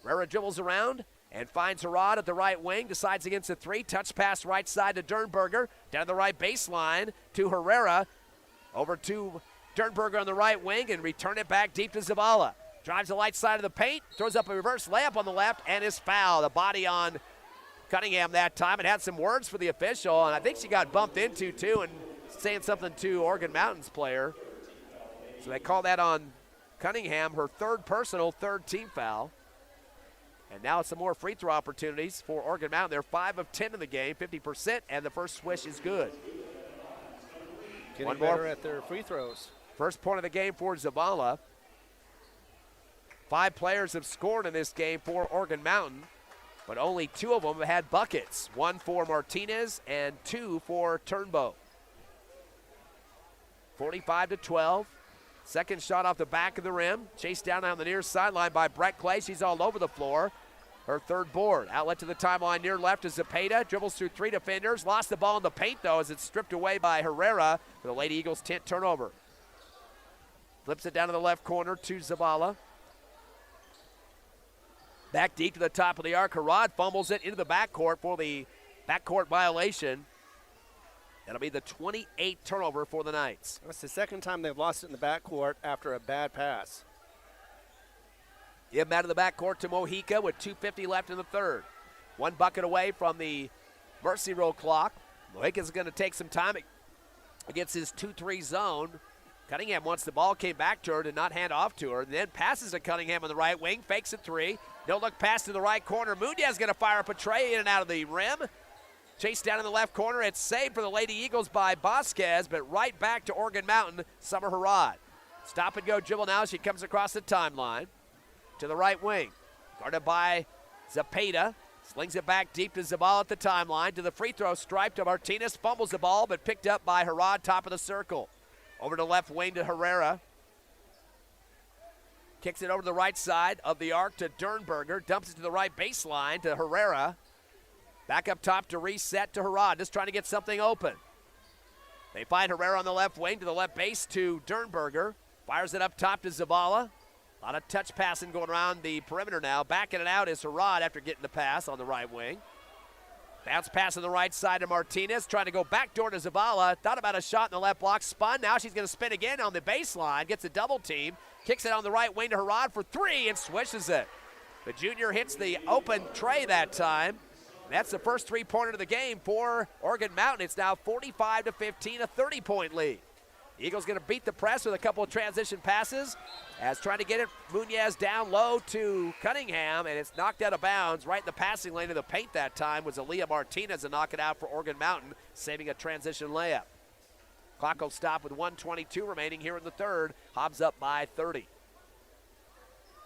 Herrera dribbles around and finds Harad at the right wing. Decides against a 3. Touch pass right side to Dernberger. Down the right baseline to Herrera. Over to Dernberger on the right wing and return it back deep to Zavala. Drives the light side of the paint, throws up a reverse layup on the left, and is fouled. The body on Cunningham that time. It had some words for the official, and I think she got bumped into too and saying something to Oregon Mountain's player. So they call that on Cunningham, her third personal, third team foul. And now some more free throw opportunities for Oregon Mountain. They're 5 of 10 in the game, 50%, and the first swish is good. Getting one better more at their free throws. First point of the game for Zavala. 5 players have scored in this game for Oregon Mountain, but only 2 of them have had buckets. 1 for Martinez and 2 for Turnbow. 45-12. Second shot off the back of the rim. Chased down on the near sideline by Brett Clay. She's all over the floor. Her third board. Outlet to the timeline near left is Zepeda. Dribbles through 3 defenders. Lost the ball in the paint, though, as it's stripped away by Herrera for the Lady Eagles' 10th turnover. Flips it down to the left corner to Zavala. Back deep to the top of the arc. Harrod fumbles it into the backcourt for the backcourt violation. That'll be the 28th turnover for the Knights. That's the second time they've lost it in the backcourt after a bad pass. Give him out of the backcourt to Mojica with 2:50 left in the third. 1 bucket away from the mercy roll clock. Mojica's going to take some time against his 2-3 zone. Cunningham, once the ball came back to her, did not hand off to her. Then passes to Cunningham on the right wing, fakes a 3. No look pass to the right corner. Munez going to fire up a tray in and out of the rim. Chased down in the left corner. It's saved for the Lady Eagles by Vasquez, but right back to Oregon Mountain, Summer Harrod. Stop and go dribble now. She comes across the timeline to the right wing. Guarded by Zepeda. Slings it back deep to Zabal at the timeline. To the free throw stripe to Martinez. Fumbles the ball, but picked up by Harrod, top of the circle. Over to left wing to Herrera. Kicks it over to the right side of the arc to Dernberger. Dumps it to the right baseline to Herrera. Back up top to reset to Harrod, just trying to get something open. They find Herrera on the left wing to the left base to Dernberger. Fires it up top to Zavala. A lot of touch passing going around the perimeter now. Backing it out is Harrod after getting the pass on the right wing. Bounce pass on the right side to Martinez, trying to go backdoor to Zavala. Thought about a shot in the left block, spun. Now she's going to spin again on the baseline. Gets a double team. Kicks it on the right wing to Harrod for 3 and swishes it. The junior hits the open tray that time. That's the first 3-pointer of the game for Oregon Mountain. It's now 45-15, a 30-point lead. The Eagles going to beat the press with a couple of transition passes as trying to get it. Munez down low to Cunningham, and it's knocked out of bounds right in the passing lane of the paint that time was Aaliyah Martinez to knock it out for Oregon Mountain, saving a transition layup. Clock will stop with 1:22 remaining here in the third. Hobbs up by 30.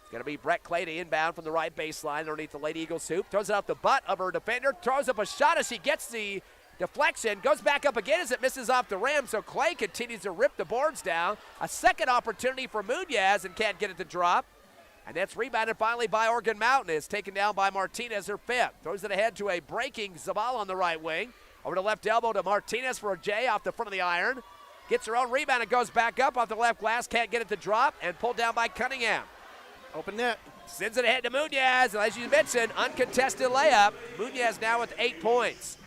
It's going to be Brett Clay to inbound from the right baseline underneath the Lady Eagles hoop. Throws it out the butt of her defender. Throws up a shot as she gets the deflection. Goes back up again as it misses off the rim. So Clay continues to rip the boards down. A second opportunity for Munez and can't get it to drop. And that's rebounded finally by Oregon Mountain. It's taken down by Martinez, her 5th. Throws it ahead to a breaking Zabal on the right wing. Over to left elbow to Martinez for a J off the front of the iron. Gets her own rebound and goes back up off the left glass. Can't get it to drop and pulled down by Cunningham. Open net. Sends it ahead to Munez, and as you mentioned, uncontested layup. Munez now with 8 points.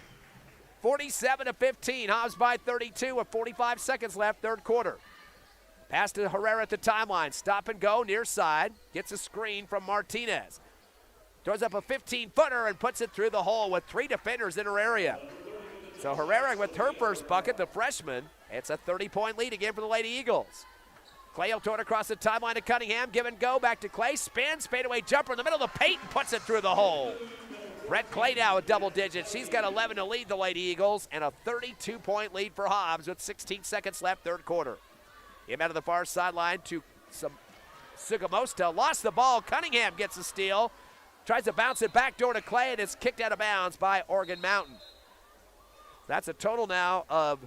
47-15, Hobbs by 32 with 45 seconds left, third quarter. Pass to Herrera at the timeline. Stop and go near side. Gets a screen from Martinez. Throws up a 15-footer and puts it through the hole with 3 defenders in her area. So Herrera with her first bucket, the freshman. It's a 30-point lead again for the Lady Eagles. Clay will throw it across the timeline to Cunningham. Give and go back to Clay. Spins, fadeaway jumper in the middle of the paint and puts it through the hole. Brett Clay now with double digits. She's got 11 to lead the Lady Eagles and a 32-point lead for Hobbs with 16 seconds left, third quarter. Him out of the far sideline to Sugamosta. Lost the ball. Cunningham gets a steal. Tries to bounce it back door to Clay, and it's kicked out of bounds by Oregon Mountain. That's a total now of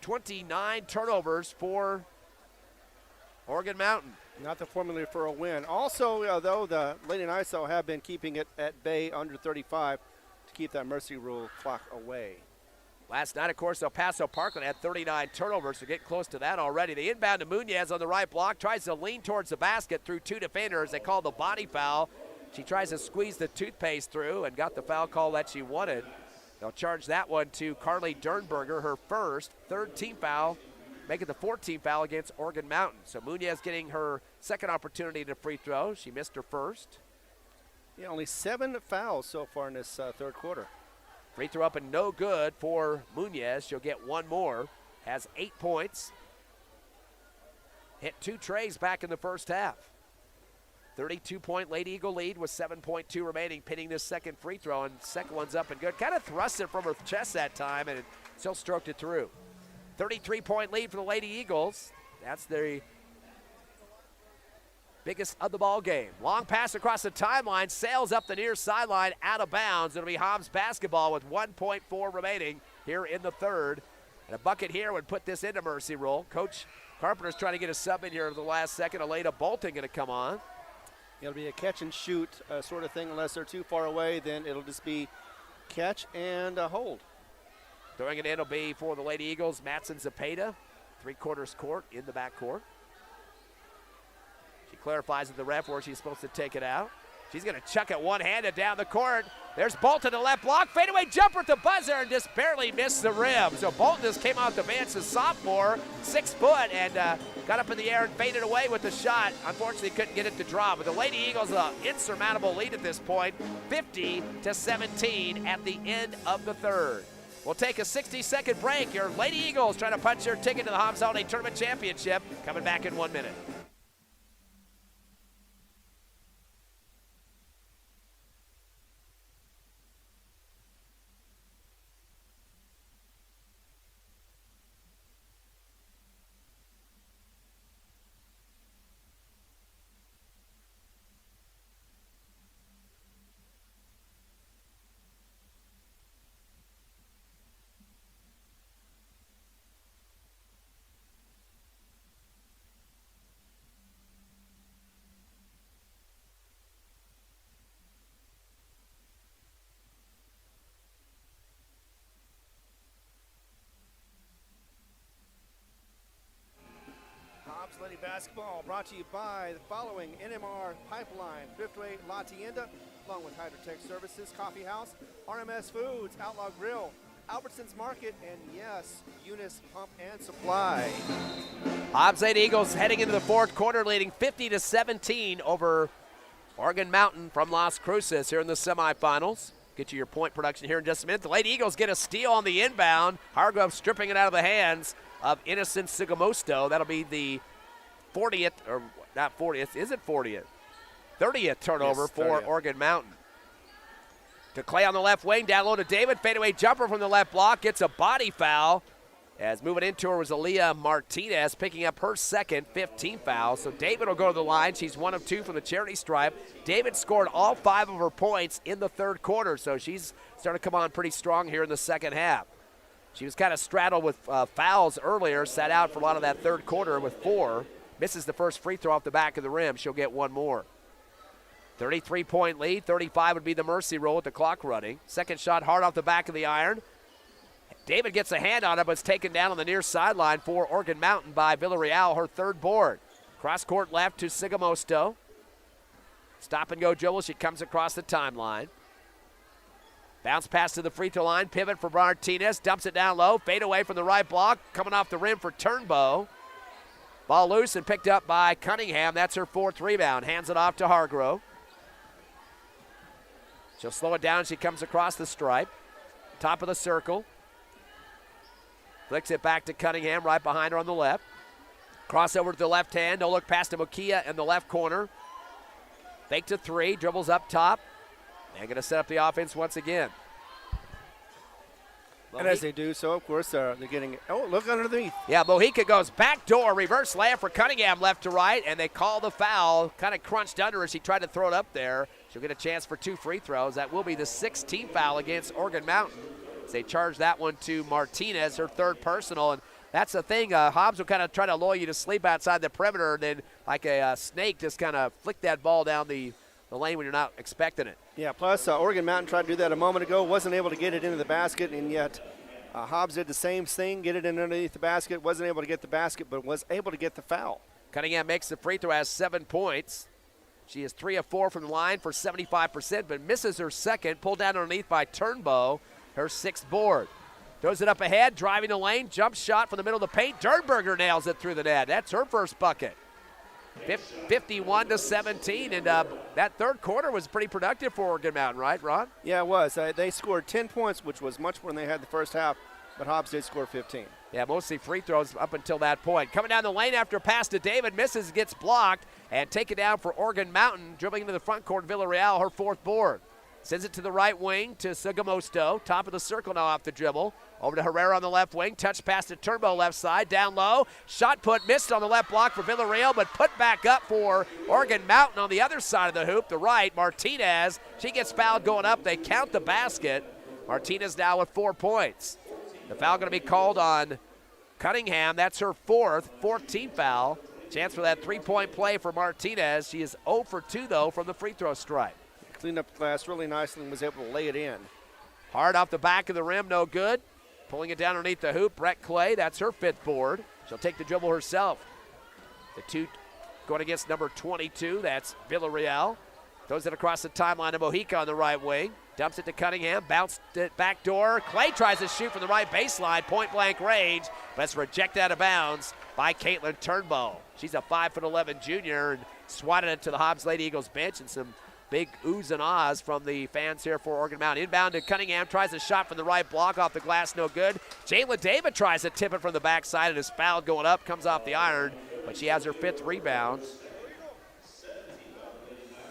29 turnovers for Oregon Mountain. Not the formula for a win. Also, though, the Lady Knights have been keeping it at bay under 35 to keep that mercy rule clock away. Last night, of course, El Paso Parkland had 39 turnovers, so getting close to that already. They inbound to Munez on the right block, tries to lean towards the basket through 2 defenders. They call the body foul. She tries to squeeze the toothpaste through and got the foul call that she wanted. They'll charge that one to Carly Dernberger, her first, third team foul make it the 14th foul against Oregon Mountain. So Munoz getting her second opportunity to free throw. She missed her first. Yeah, only 7 fouls so far in this third quarter. Free throw up and no good for Munoz. She'll get one more. Has 8 points. Hit 2 trays back in the first half. 32-point Lady Eagle lead with 7.2 remaining, pinning this second free throw, and second one's up and good. Kind of thrust it from her chest that time, and still stroked it through. 33-point lead for the Lady Eagles. That's the biggest of the ball game. Long pass across the timeline, sails up the near sideline, out of bounds. It'll be Hobbs basketball with 1.4 remaining here in the third. And a bucket here would put this into mercy roll. Coach Carpenter's trying to get a sub in here at the last second. Aleda Bolton going to come on. It'll be a catch and shoot sort of thing. Unless they're too far away, then it'll just be catch and hold. Throwing it in will be for the Lady Eagles, Matson Zapata, 3/4 court in the back court. She clarifies with the ref where she's supposed to take it out. She's going to chuck it one-handed down the court. There's Bolton to left block. Fadeaway jumper at the buzzer and just barely missed the rim. So Bolton just came off the bench as sophomore, 6 foot, and got up in the air and faded away with the shot. Unfortunately, couldn't get it to drop. But the Lady Eagles an insurmountable lead at this point, 50-17 at the end of the third. We'll take a 60-second break. Your Lady Eagles trying to punch their ticket to the Hobbs Holiday Tournament Championship. Coming back in 1 minute. Hobbs Lady Basketball brought to you by the following: NMR Pipeline, Thriftway La Tienda, along with Hydrotech Services, Coffee House, RMS Foods, Outlaw Grill, Albertsons Market, and yes, Eunice Pump and Supply. Hobbs Lady Eagles heading into the fourth quarter, leading 50-17 over Oregon Mountain from Las Cruces here in the semifinals. Get you your point production here in just a minute. The Lady Eagles get a steal on the inbound. Hargrove stripping it out of the hands of Innocent Sigamosto. That'll be the 40th, or not 40th, is it 40th? 30th turnover Yes, for 30th. Oregon Mountain. To Clay on the left wing, down low to David. Fadeaway jumper from the left block, gets a body foul. As moving into her was Aaliyah Martinez, picking up her second 15th foul. So David will go to the line. She's 1 of 2 from the charity stripe. David scored all 5 of her points in the third quarter, so she's starting to come on pretty strong here in the second half. She was kind of straddled with fouls earlier, sat out for a lot of that third quarter with 4. Misses the first free throw off the back of the rim. She'll get one more. 33-point lead. 35 would be the mercy roll with the clock running. Second shot hard off the back of the iron. David gets a hand on it, but it's taken down on the near sideline for Oregon Mountain by Villarreal, her third board. Cross court left to Sigamosto. Stop and go dribble. She comes across the timeline. Bounce pass to the free throw line. Pivot for Martinez. Dumps it down low. Fade away from the right block. Coming off the rim for Turnbow. Ball loose and picked up by Cunningham. That's her 4th rebound. Hands it off to Hargrove. She'll slow it down. She comes across the stripe. Top of the circle. Flicks it back to Cunningham right behind her on the left. Crossover to the left hand. No look pass to Mokia in the left corner. Fake to 3. Dribbles up top. And going to set up the offense once again. And as they do so, of course, they're getting, oh, look underneath. Yeah, Mojica goes back door, reverse layup for Cunningham left to right, and they call the foul. Kind of crunched under her. She tried to throw it up there. She'll get a chance for 2 free throws. That will be the 16th foul against Oregon Mountain. As they charge that one to Martinez, her 3rd personal. And that's the thing. Hobbs will kind of try to lull you to sleep outside the perimeter, and then like a snake just kind of flick that ball down the lane when you're not expecting it. Yeah, plus Oregon Mountain tried to do that a moment ago, wasn't able to get it into the basket, and yet Hobbs did the same thing, get it in underneath the basket, wasn't able to get the basket, but was able to get the foul. Cunningham makes the free throw, has 7 points. She is 3 of 4 from the line for 75%, but misses her second, pulled down underneath by Turnbow, her 6th board. Throws it up ahead, driving the lane, jump shot from the middle of the paint. Dernberger nails it through the net. That's her first bucket. 51-17, and that third quarter was pretty productive for Oregon Mountain, right, Ron? Yeah, it was. They scored 10 points, which was much more than they had the first half, but Hobbs did score 15. Yeah, mostly free throws up until that point. Coming down the lane after a pass to David, misses, gets blocked, and taken down for Oregon Mountain, dribbling into the front court, Villarreal, her fourth board. Sends it to the right wing to Sugamosto, top of the circle now off the dribble. Over to Herrera on the left wing, touch pass to Turnbow left side, down low. Shot put, missed on the left block for Villarreal, but put back up for Oregon Mountain on the other side of the hoop, the right. Martinez, she gets fouled going up. They count the basket. Martinez now with 4 points. The foul going to be called on Cunningham. That's her fourth team foul. Chance for that three-point play for Martinez. She is 0 for 2, though, from the free throw stripe. Cleaned up the glass really nicely and was able to lay it in. Hard off the back of the rim, no good. Pulling it down underneath the hoop, Brett Clay, that's her fifth board. She'll take the dribble herself. The two going against number 22, that's Villarreal. Throws it across the timeline to Mojica on the right wing. Dumps it to Cunningham, bounced it back door. Clay tries to shoot from the right baseline, point blank range, but it's rejected out of bounds by Caitlin Turnbow. She's a 5'11" junior and swatted it to the Hobbs Lady Eagles bench, and some big oohs and ahs from the fans here for Oregon Mountain. Inbound to Cunningham, tries a shot from the right block, off the glass, no good. Jayla David tries to tip it from the backside and is fouled going up, comes off the iron, but she has her fifth rebound.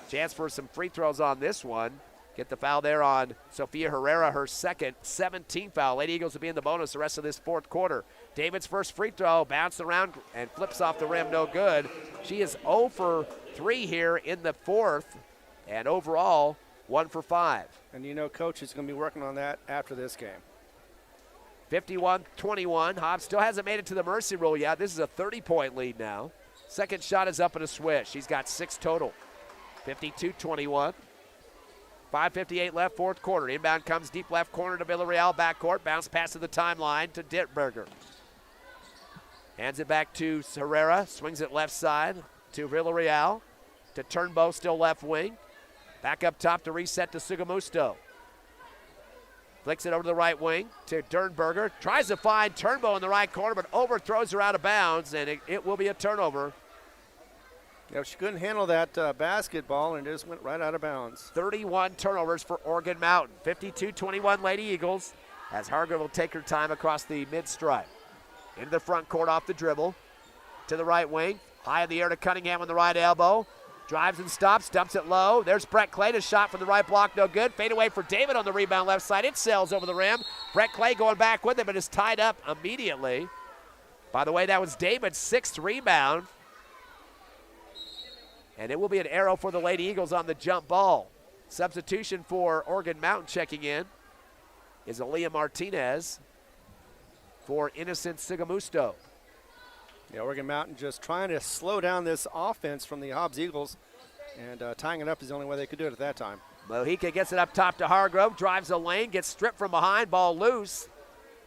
Chance for some free throws on this one. Get the foul there on Sofia Herrera, her second, 17th foul. Lady Eagles will be in the bonus the rest of this fourth quarter. David's first free throw, bounced around and flips off the rim, no good. She is 0 for 3 here in the fourth. And overall, 1 for 5. And you know Coach is going to be working on that after this game. 51-21. Hobbs still hasn't made it to the mercy rule yet. This is a 30-point lead now. Second shot is up in a swish. She's got 6 total. 52-21. 5:58 left, fourth quarter. Inbound comes deep left corner to Villarreal, backcourt. Bounce pass to the timeline to Dittberger. Hands it back to Herrera. Swings it left side to Villarreal. To Turnbow, still left wing. Back up top to reset to Sugamusto. Flicks it over to the right wing to Dernberger. Tries to find Turnbow in the right corner, but overthrows her out of bounds, and it will be a turnover. Yeah, she couldn't handle that basketball, and it just went right out of bounds. 31 turnovers for Oregon Mountain. 52-21 Lady Eagles, as Hargrove will take her time across the mid-stripe. Into the front court off the dribble. To the right wing. High in the air to Cunningham on the right elbow. Drives and stops, dumps it low. There's Brett Clay, to shot from the right block, no good. Fade away for David on the rebound left side. It sails over the rim. Brett Clay going back with it, but is tied up immediately. By the way, that was David's 6th rebound. And it will be an arrow for the Lady Eagles on the jump ball. Substitution for Oregon Mountain checking in is Aaliyah Martinez for Innocent Sugamusto. Yeah, Oregon Mountain just trying to slow down this offense from the Hobbs Eagles, and tying it up is the only way they could do it at that time. Mojica gets it up top to Hargrove, drives the lane, gets stripped from behind, ball loose.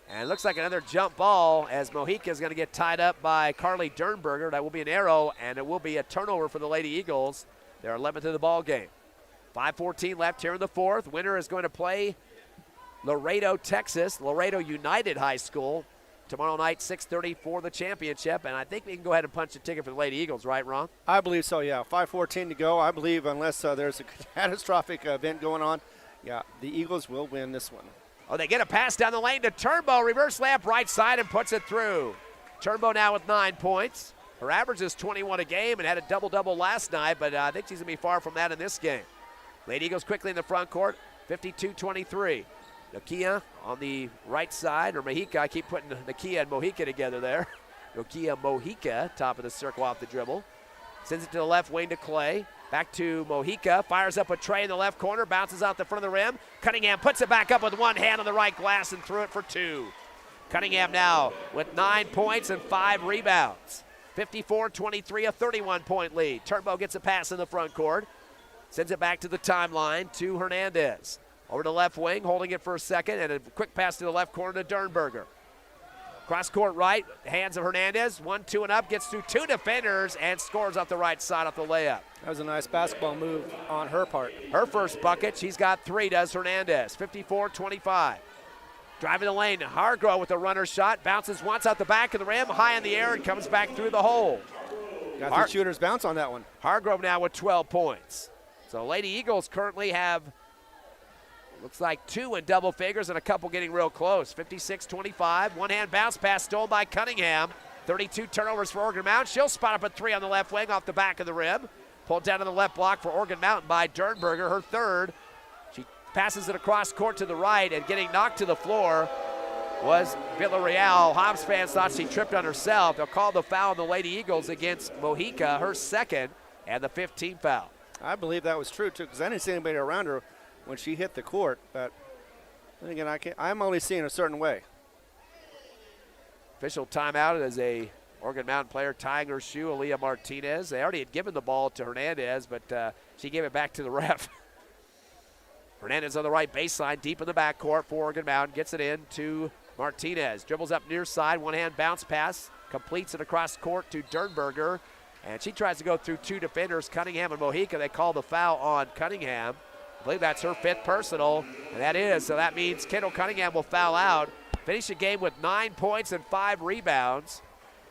And it looks like another jump ball as Mojica is going to get tied up by Carly Dernberger. That will be an arrow, and it will be a turnover for the Lady Eagles. They're 11th in the ball game. 5:14 left here in the fourth. Winner is going to play Laredo, Texas, Laredo United High School. Tomorrow night, 6:30 for the championship, and I think we can go ahead and punch a ticket for the Lady Eagles, right, Ron? I believe so, yeah. 5:14 to go. I believe unless there's a catastrophic event going on, yeah, the Eagles will win this one. Oh, they get a pass down the lane to Turnbow. Reverse layup right side and puts it through. Turnbow now with 9 points. Her average is 21 a game and had a double-double last night, but I think she's going to be far from that in this game. Lady Eagles quickly in the front court, 52-23. Nokia on the right side, or Mojica. I keep putting Nokia and Mojica together there. Nokia Mojica, top of the circle off the dribble. Sends it to the left wing to Clay. Back to Mojica. Fires up a tray in the left corner. Bounces out the front of the rim. Cunningham puts it back up with one hand on the right glass and threw it for 2. Cunningham now with 9 points and 5 rebounds. 54-23, a 31-point lead. Turnbow gets a pass in the front court. Sends it back to the timeline to Hernandez. Over to left wing, holding it for a second, and a quick pass to the left corner to Dernberger. Cross court right, hands of Hernandez, 1-2 and up, gets through 2 defenders and scores off the right side off the layup. That was a nice basketball move on her part. Her first bucket, she's got 3, does Hernandez, 54-25. Driving the lane, Hargrove with a runner shot. Bounces once out the back of the rim, high in the air, and comes back through the hole. Got the shooter's bounce on that one. Hargrove now with 12 points. So Lady Eagles currently have, looks like 2 in double figures and a couple getting real close. 56-25, one-hand bounce pass stolen by Cunningham. 32 turnovers for Oregon Mountain. She'll spot up a 3 on the left wing off the back of the rim. Pulled down to the left block for Oregon Mountain by Dernberger, her third. She passes it across court to the right, and getting knocked to the floor was Villarreal. Hobbs fans thought she tripped on herself. They'll call the foul on the Lady Eagles against Mojica, her second, and the 15th foul. I believe that was true, too, because I didn't see anybody around her when she hit the court. But then again, I'm only seeing a certain way. Official timeout as a Oregon Mountain player tying her shoe, Aaliyah Martinez. They already had given the ball to Hernandez, but she gave it back to the ref. Hernandez on the right baseline, deep in the backcourt for Oregon Mountain. Gets it in to Martinez. Dribbles up near side, one-hand bounce pass. Completes it across court to Dernberger. And she tries to go through 2 defenders, Cunningham and Mojica. They call the foul on Cunningham. I believe that's her 5th personal, and that is. So that means Kendall Cunningham will foul out. Finished the game with 9 points and 5 rebounds.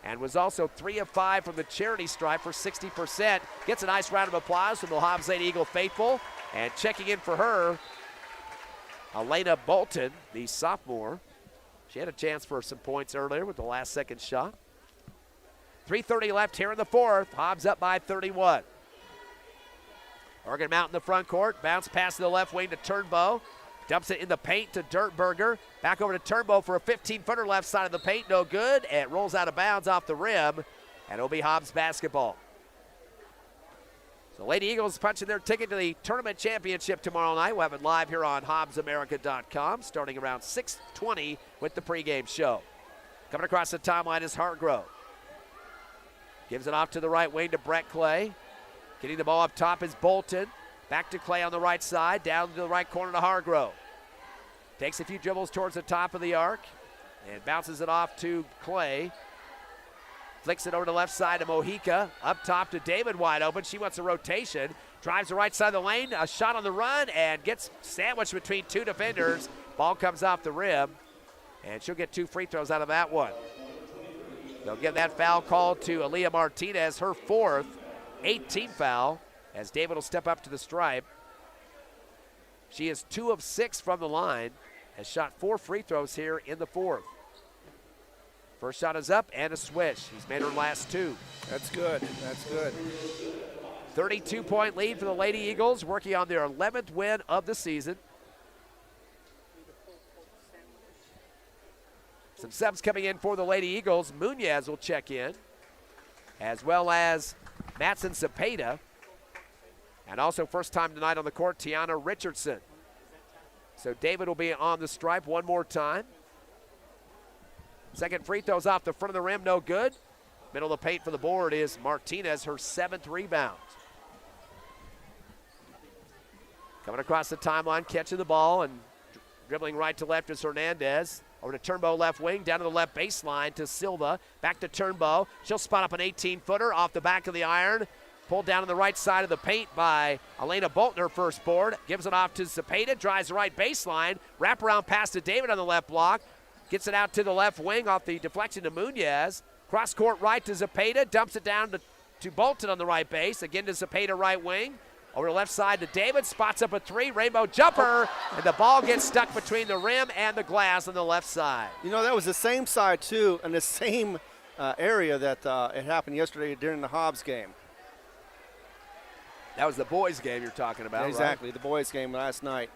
And was also 3 of 5 from the charity stripe for 60%. Gets a nice round of applause from the Hobbs Lady Eagle faithful. And checking in for her, Elena Bolton, the sophomore. She had a chance for some points earlier with the last second shot. 3:30 left here in the fourth. Hobbs up by 31. Oregon Mountain in the front court. Bounce pass to the left wing to Turnbow. Dumps it in the paint to Dirtberger. Back over to Turnbow for a 15-footer left side of the paint. No good. And it rolls out of bounds off the rim. And it'll be Hobbs basketball. So Lady Eagles punching their ticket to the tournament championship tomorrow night. We'll have it live here on HobbsAmerica.com starting around 6:20 with the pregame show. Coming across the timeline is Hargrove. Gives it off to the right wing to Brett Clay. Getting the ball up top is Bolton. Back to Clay on the right side. Down to the right corner to Hargrove. Takes a few dribbles towards the top of the arc. And bounces it off to Clay. Flicks it over to the left side to Mojica. Up top to David wide open. She wants a rotation. Drives the right side of the lane. A shot on the run and gets sandwiched between 2 defenders. Ball comes off the rim. And she'll get 2 free throws out of that one. They'll get that foul called to Aaliyah Martinez, her 4th, 18th foul, as David will step up to the stripe. She is 2 of 6 from the line, has shot 4 free throws here in the 4th. First shot is up and a swish. He's made her last 2. That's good. That's good. 32-point lead for the Lady Eagles, working on their 11th win of the season. Some subs coming in for the Lady Eagles. Munoz will check in, as well as Matson Cepeda. And also first time tonight on the court, Tiana Richardson. So David will be on the stripe one more time. Second free throw's off the front of the rim, no good. Middle of the paint for the board is Martinez, her 7th rebound. Coming across the timeline, catching the ball and dribbling right to left is Hernandez. Over to Turnbow left wing, down to the left baseline to Silva. Back to Turnbow. She'll spot up an 18-footer off the back of the iron. Pulled down on the right side of the paint by Elena Bolton, her first board. Gives it off to Cepeda, drives the right baseline. Wraparound pass to David on the left block. Gets it out to the left wing off the deflection to Munoz. Cross court right to Cepeda. Dumps it down to Bolton on the right base. Again to Cepeda right wing. Over the left side to David, spots up a 3, rainbow jumper, and the ball gets stuck between the rim and the glass on the left side. You know, that was the same side, too, and the same area that it happened yesterday during the Hobbs game. That was the boys' game you're talking about, exactly, right? The boys' game last night.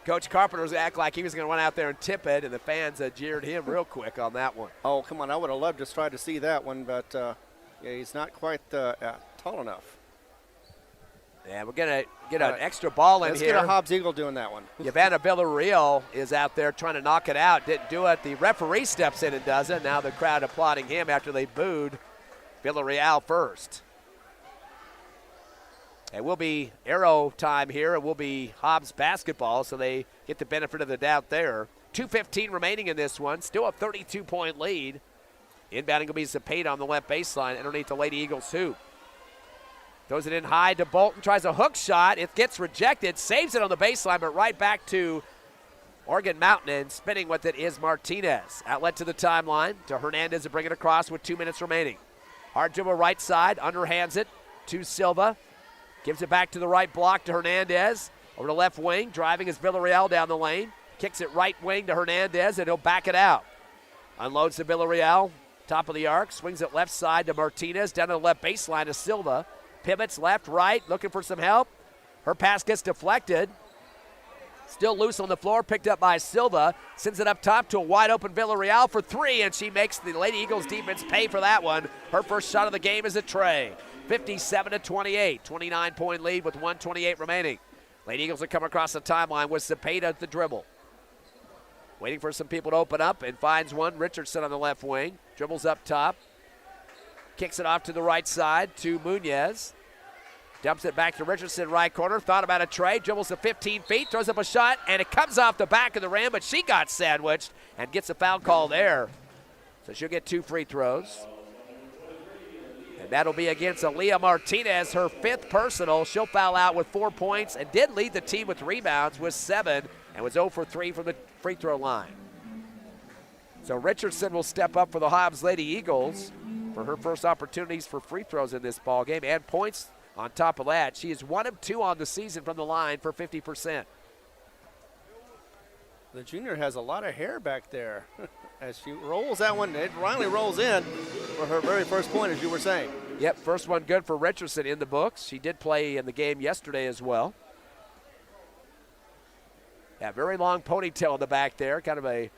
Coach Carpenter was acting like he was going to run out there and tip it, and the fans jeered him real quick on that one. Oh, come on, I would have loved to try to see that one, but yeah, he's not quite tall enough. Yeah, we're going to get an extra ball in here. here. Let's get a Hobbs Eagle doing that one. Yavana Villarreal is out there trying to knock it out. Didn't do it. The referee steps in and does it. Now the crowd applauding him after they booed Villarreal first. It will be arrow time here. It will be Hobbs basketball, so they get the benefit of the doubt there. 2:15 remaining in this one. Still a 32-point lead. Inbounding will be Cepeda on the left baseline underneath the Lady Eagles hoop. Throws it in high to Bolton, tries a hook shot. It gets rejected, saves it on the baseline, but right back to Oregon Mountain, and spinning with it is Martinez. Outlet to the timeline to Hernandez to bring it across with 2 minutes remaining. Hard dribble right side, underhands it to Silva. Gives it back to the right block to Hernandez. Over the left wing, driving is Villarreal down the lane. Kicks it right wing to Hernandez, and he'll back it out. Unloads to Villarreal, top of the arc. Swings it left side to Martinez, down to the left baseline to Silva. Pivots left, right, looking for some help. Her pass gets deflected. Still loose on the floor, picked up by Silva. Sends it up top to a wide open Villarreal for three, and she makes the Lady Eagles defense pay for that one. Her first shot of the game is a tray. 57-28, 29-point lead with 1:28 remaining. Lady Eagles will come across the timeline with Cepeda at the dribble. Waiting for some people to open up and finds one. Richardson on the left wing. Dribbles up top. Kicks it off to the right side to Munoz. Dumps it back to Richardson, right corner. Thought about a tray. Dribbles to 15 feet. Throws up a shot, and it comes off the back of the rim, but she got sandwiched and gets a foul call there. So she'll get 2 free throws. And that'll be against Aaliyah Martinez, her 5th personal. She'll foul out with 4 points and did lead the team with rebounds with 7 and was 0 for 3 from the free throw line. So Richardson will step up for the Hobbs Lady Eagles for her first opportunities for free throws in this ball game and points on top of that. She is 1 of 2 on the season from the line for 50%. The junior has a lot of hair back there. As she rolls that one, it finally rolls in for her very first point, as you were saying. Yep, first one good for Richardson in the books. She did play in the game yesterday as well. Yeah, very long ponytail in the back there, kind of a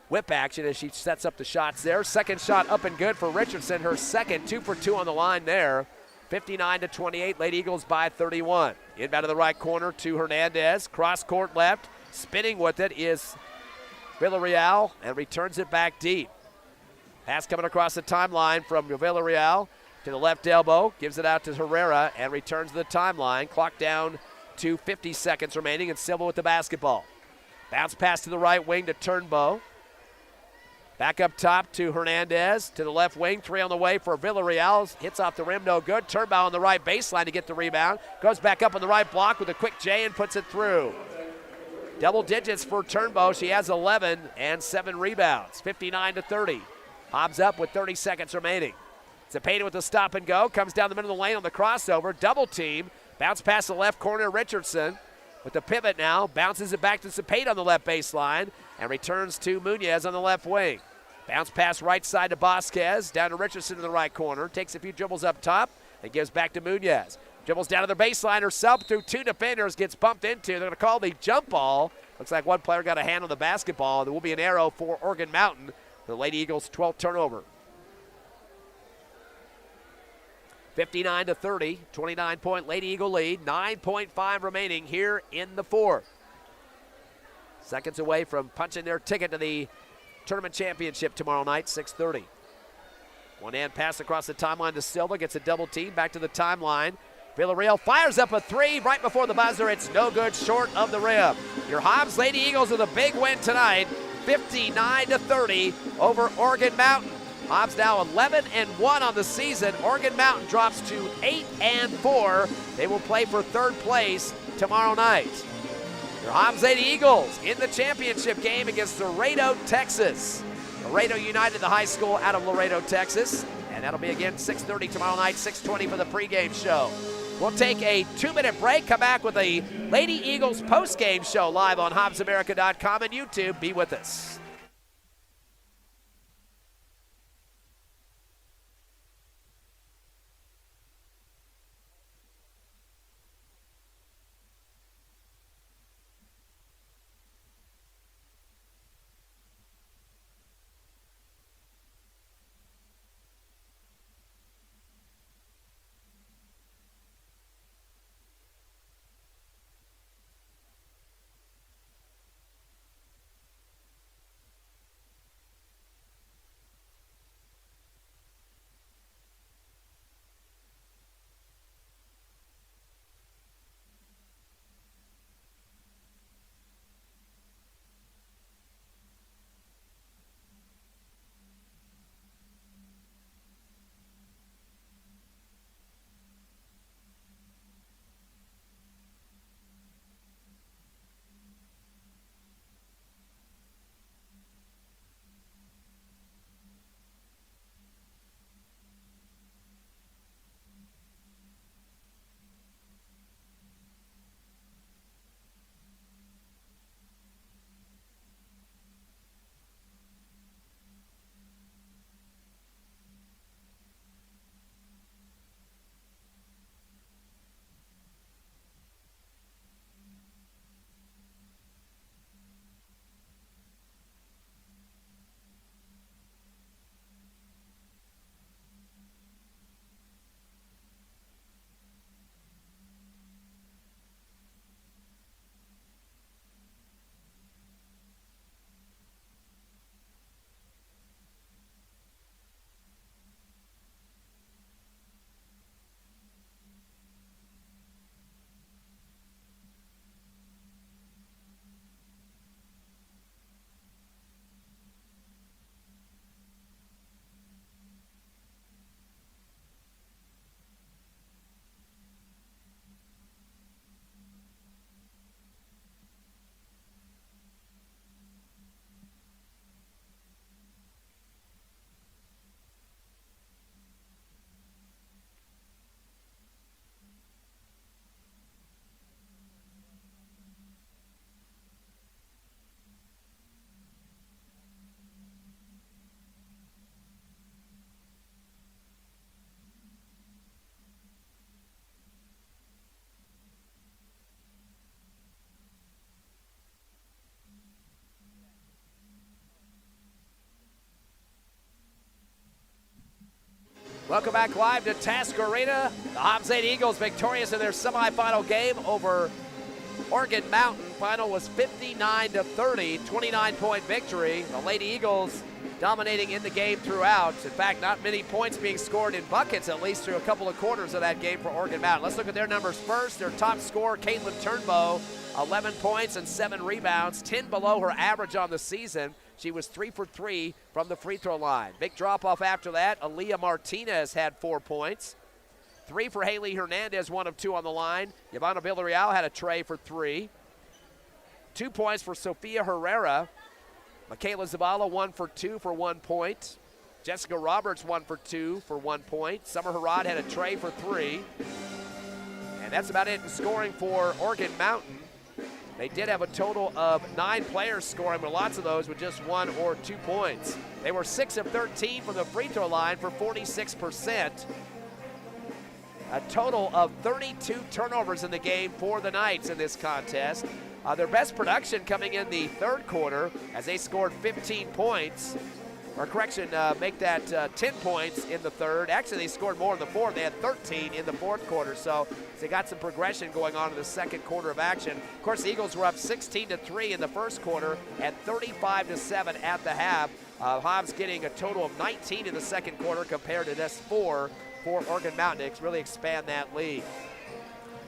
whip action as she sets up the shots there. Second shot up and good for Richardson, her second, 2 for 2 on the line there. 59-28, Lady Eagles by 31. Inbound to the right corner to Hernandez, cross court left. Spinning with it is Villarreal and returns it back deep. Pass coming across the timeline from Villarreal to the left elbow, gives it out to Herrera and returns to the timeline. Clock down to 50 seconds remaining, and Silva with the basketball. Bounce pass to the right wing to Turnbow. Back up top to Hernandez, to the left wing, 3 on the way for Villarreal. Hits off the rim, no good. Turnbow on the right baseline to get the rebound. Goes back up on the right block with a quick J and puts it through. Double digits for Turnbow. She has 11 and 7 rebounds, 59-30. Hobbs up with 30 seconds remaining. Cepeda with the stop and go. Comes down the middle of the lane on the crossover. Double team. Bounce past the left corner. Richardson with the pivot now. Bounces it back to Cepeda on the left baseline and returns to Munoz on the left wing. Bounce pass right side to Vasquez. Down to Richardson in the right corner. Takes a few dribbles up top and gives back to Munoz. Dribbles down to the baseline herself through 2 defenders, gets bumped into. They're going to call the jump ball. Looks like one player got a hand on the basketball. There will be an arrow for Oregon Mountain, the Lady Eagles' 12th turnover. 59-30, 29-point Lady Eagle lead. 9.5 remaining here in the 4th. Seconds away from punching their ticket to the tournament championship tomorrow night, 6:30. One-hand pass across the timeline to Silva, gets a double team, back to the timeline. Villarreal fires up a 3 right before the buzzer. It's no good, short of the rim. Your Hobbs Lady Eagles with a big win tonight, 59-30 over Oregon Mountain. Hobbs now 11-1 on the season. Oregon Mountain drops to 8-4. They will play for 3rd place tomorrow night. Your Hobbs Lady Eagles in the championship game against Laredo, Texas. Laredo United, the high school out of Laredo, Texas. And that'll be again 6:30 tomorrow night, 6:20 for the pregame show. We'll take a 2-minute break, come back with the Lady Eagles postgame show live on HobbsAmerica.com and YouTube. Be with us. Welcome back live to Task Arena. The Hobbs Lady Eagles victorious in their semifinal game over Oregon Mountain. Final was 59-30, 29-point victory. The Lady Eagles dominating in the game throughout. In fact, not many points being scored in buckets, at least through a couple of quarters of that game for Oregon Mountain. Let's look at their numbers first. Their top scorer, Caitlin Turnbow, 11 points and 7 rebounds, 10 below her average on the season. She was 3 for 3 from the free throw line. Big drop off after that. Aaliyah Martinez had 4 points. 3 for Haley Hernandez, 1 of 2 on the line. Yvonne Villarreal had a tray for 3. 2 points for Sofia Herrera. Michaela Zavala, 1 for 2 for 1 point. Jessica Roberts, 1 for 2 for 1 point. Summer Harrod had a tray for 3. And that's about it in scoring for Oregon Mountain. They did have a total of 9 players scoring, but lots of those with just 1 or 2 points. They were 6 of 13 from the free throw line for 46%. A total of 32 turnovers in the game for the Knights in this contest. Their best production coming in the third quarter as they scored 15 points. Or correction, make that 10 points in the third. Actually, they scored more in the fourth. They had 13 in the fourth quarter. So they got some progression going on in the second quarter of action. Of course, the Eagles were up 16-3 in the first quarter and 35-7 at the half. Hobbs getting a total of 19 in the second quarter compared to just 4 for Oregon Mountain to really expand that lead.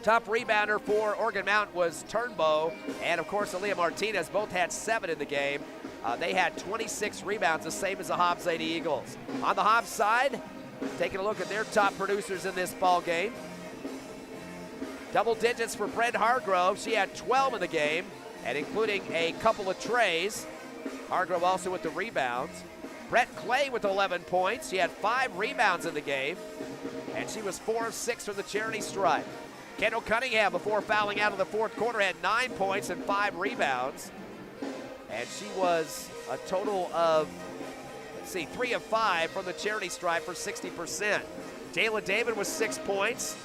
Top rebounder for Oregon Mountain was Turnbow, and of course Aaliyah Martinez both had 7 in the game. They had 26 rebounds, the same as the Hobbs Lady Eagles. On the Hobbs side, taking a look at their top producers in this ball game. Double digits for Brent Hargrove. She had 12 in the game, and including a couple of trays. Hargrove also with the rebounds. Brett Clay with 11 points. She had 5 rebounds in the game, and she was 4 of 6 from the charity stripe. Kendall Cunningham, before fouling out in the fourth quarter, had 9 points and 5 rebounds. And she was a total of, 3 of 5 from the charity stripe for 60%. Jayla David was 6 points.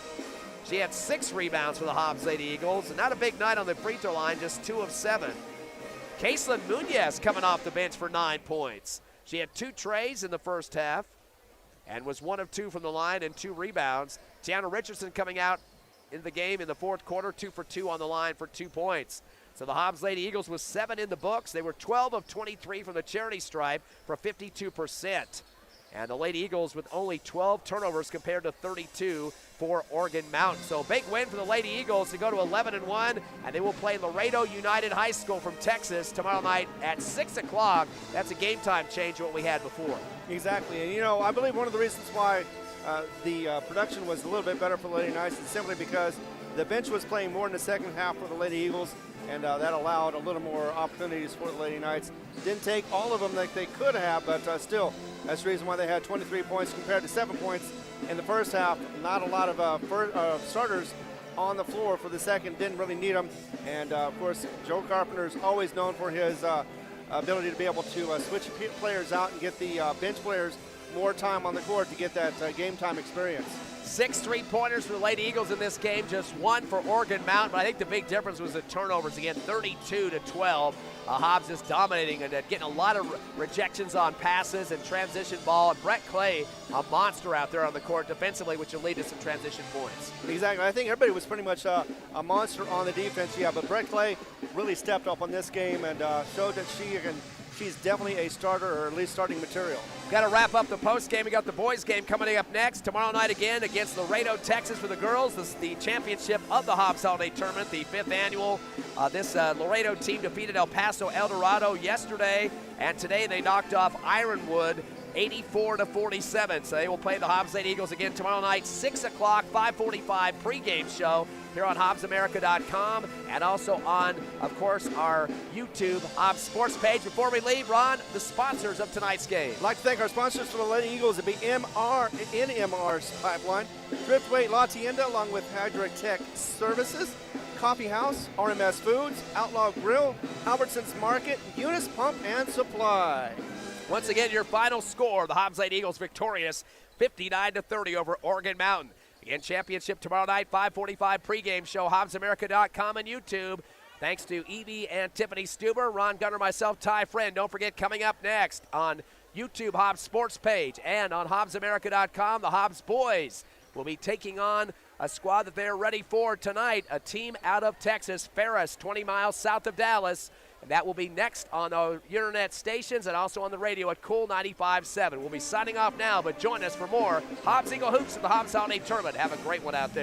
She had 6 rebounds for the Hobbs Lady Eagles. Not a big night on the free throw line, just 2 of 7. Kaislyn Munoz coming off the bench for 9 points. She had 2 trays in the first half and was 1 of 2 from the line and 2 rebounds. Tiana Richardson coming out in the game in the fourth quarter, 2 for 2 on the line for 2 points. So the Hobbs Lady Eagles was 7 in the books. They were 12 of 23 from the charity stripe for 52%. And the Lady Eagles with only 12 turnovers compared to 32 for Oregon Mountain. So big win for the Lady Eagles to go to 11-1, and they will play Laredo United High School from Texas tomorrow night at 6 o'clock. That's a game time change to what we had before. Exactly, and I believe one of the reasons why the production was a little bit better for the Lady Knights is simply because the bench was playing more in the second half for the Lady Eagles, and that allowed a little more opportunities for the Lady Knights. Didn't take all of them like they could have, but still, that's the reason why they had 23 points compared to 7 points in the first half. Not a lot of starters on the floor for the second, didn't really need them. And of course, Joe Carpenter is always known for his ability to be able to switch players out and get the bench players more time on the court to get that game time experience. 6 3-pointers for the Lady Eagles in this game, just 1 for Oregon Mountain, but I think the big difference was the turnovers. Again, 32-12. Hobbs is dominating and getting a lot of rejections on passes and transition ball. And Brett Clay, a monster out there on the court defensively, which will lead to some transition points. Exactly. I think everybody was pretty much a monster on the defense, but Brett Clay really stepped up on this game and showed that she's definitely a starter, or at least starting material. Got to wrap up the post game. We got the boys game coming up next tomorrow night again against Laredo, Texas for the girls. This is the championship of the Hobbs Holiday Tournament, the 5th annual. This Laredo team defeated El Paso El Dorado yesterday, and today they knocked off Ironwood 84-47. So they will play the Hobbs Lady Eagles again tomorrow night, 6 o'clock, 5:45 pregame show here on HobbsAmerica.com and also on, of course, our YouTube Hobbs Sports page. Before we leave, Ron, the sponsors of tonight's game. I'd like to thank our sponsors for the Lady Eagles. It'd be NMR's Pipeline, Driftway La Tienda, along with Hydric Tech Services, Coffee House, RMS Foods, Outlaw Grill, Albertsons Market, Eunice Pump and Supply. Once again, your final score, the Hobbs Lady Eagles victorious 59-30 over Oregon Mountain. Again, championship tomorrow night, 5:45 pregame show, HobbsAmerica.com and YouTube. Thanks to Evie and Tiffany Stuber, Ron Gunner, myself, Ty Friend. Don't forget, coming up next on YouTube Hobbs Sports page. And on HobbsAmerica.com, the Hobbs boys will be taking on a squad that they're ready for tonight, a team out of Texas, Ferris, 20 miles south of Dallas. And that will be next on our internet stations and also on the radio at Cool 95.7. We'll be signing off now, but join us for more Hobbs Eagle Hoops at the Hobbs Holiday Tournament. Have a great one out there.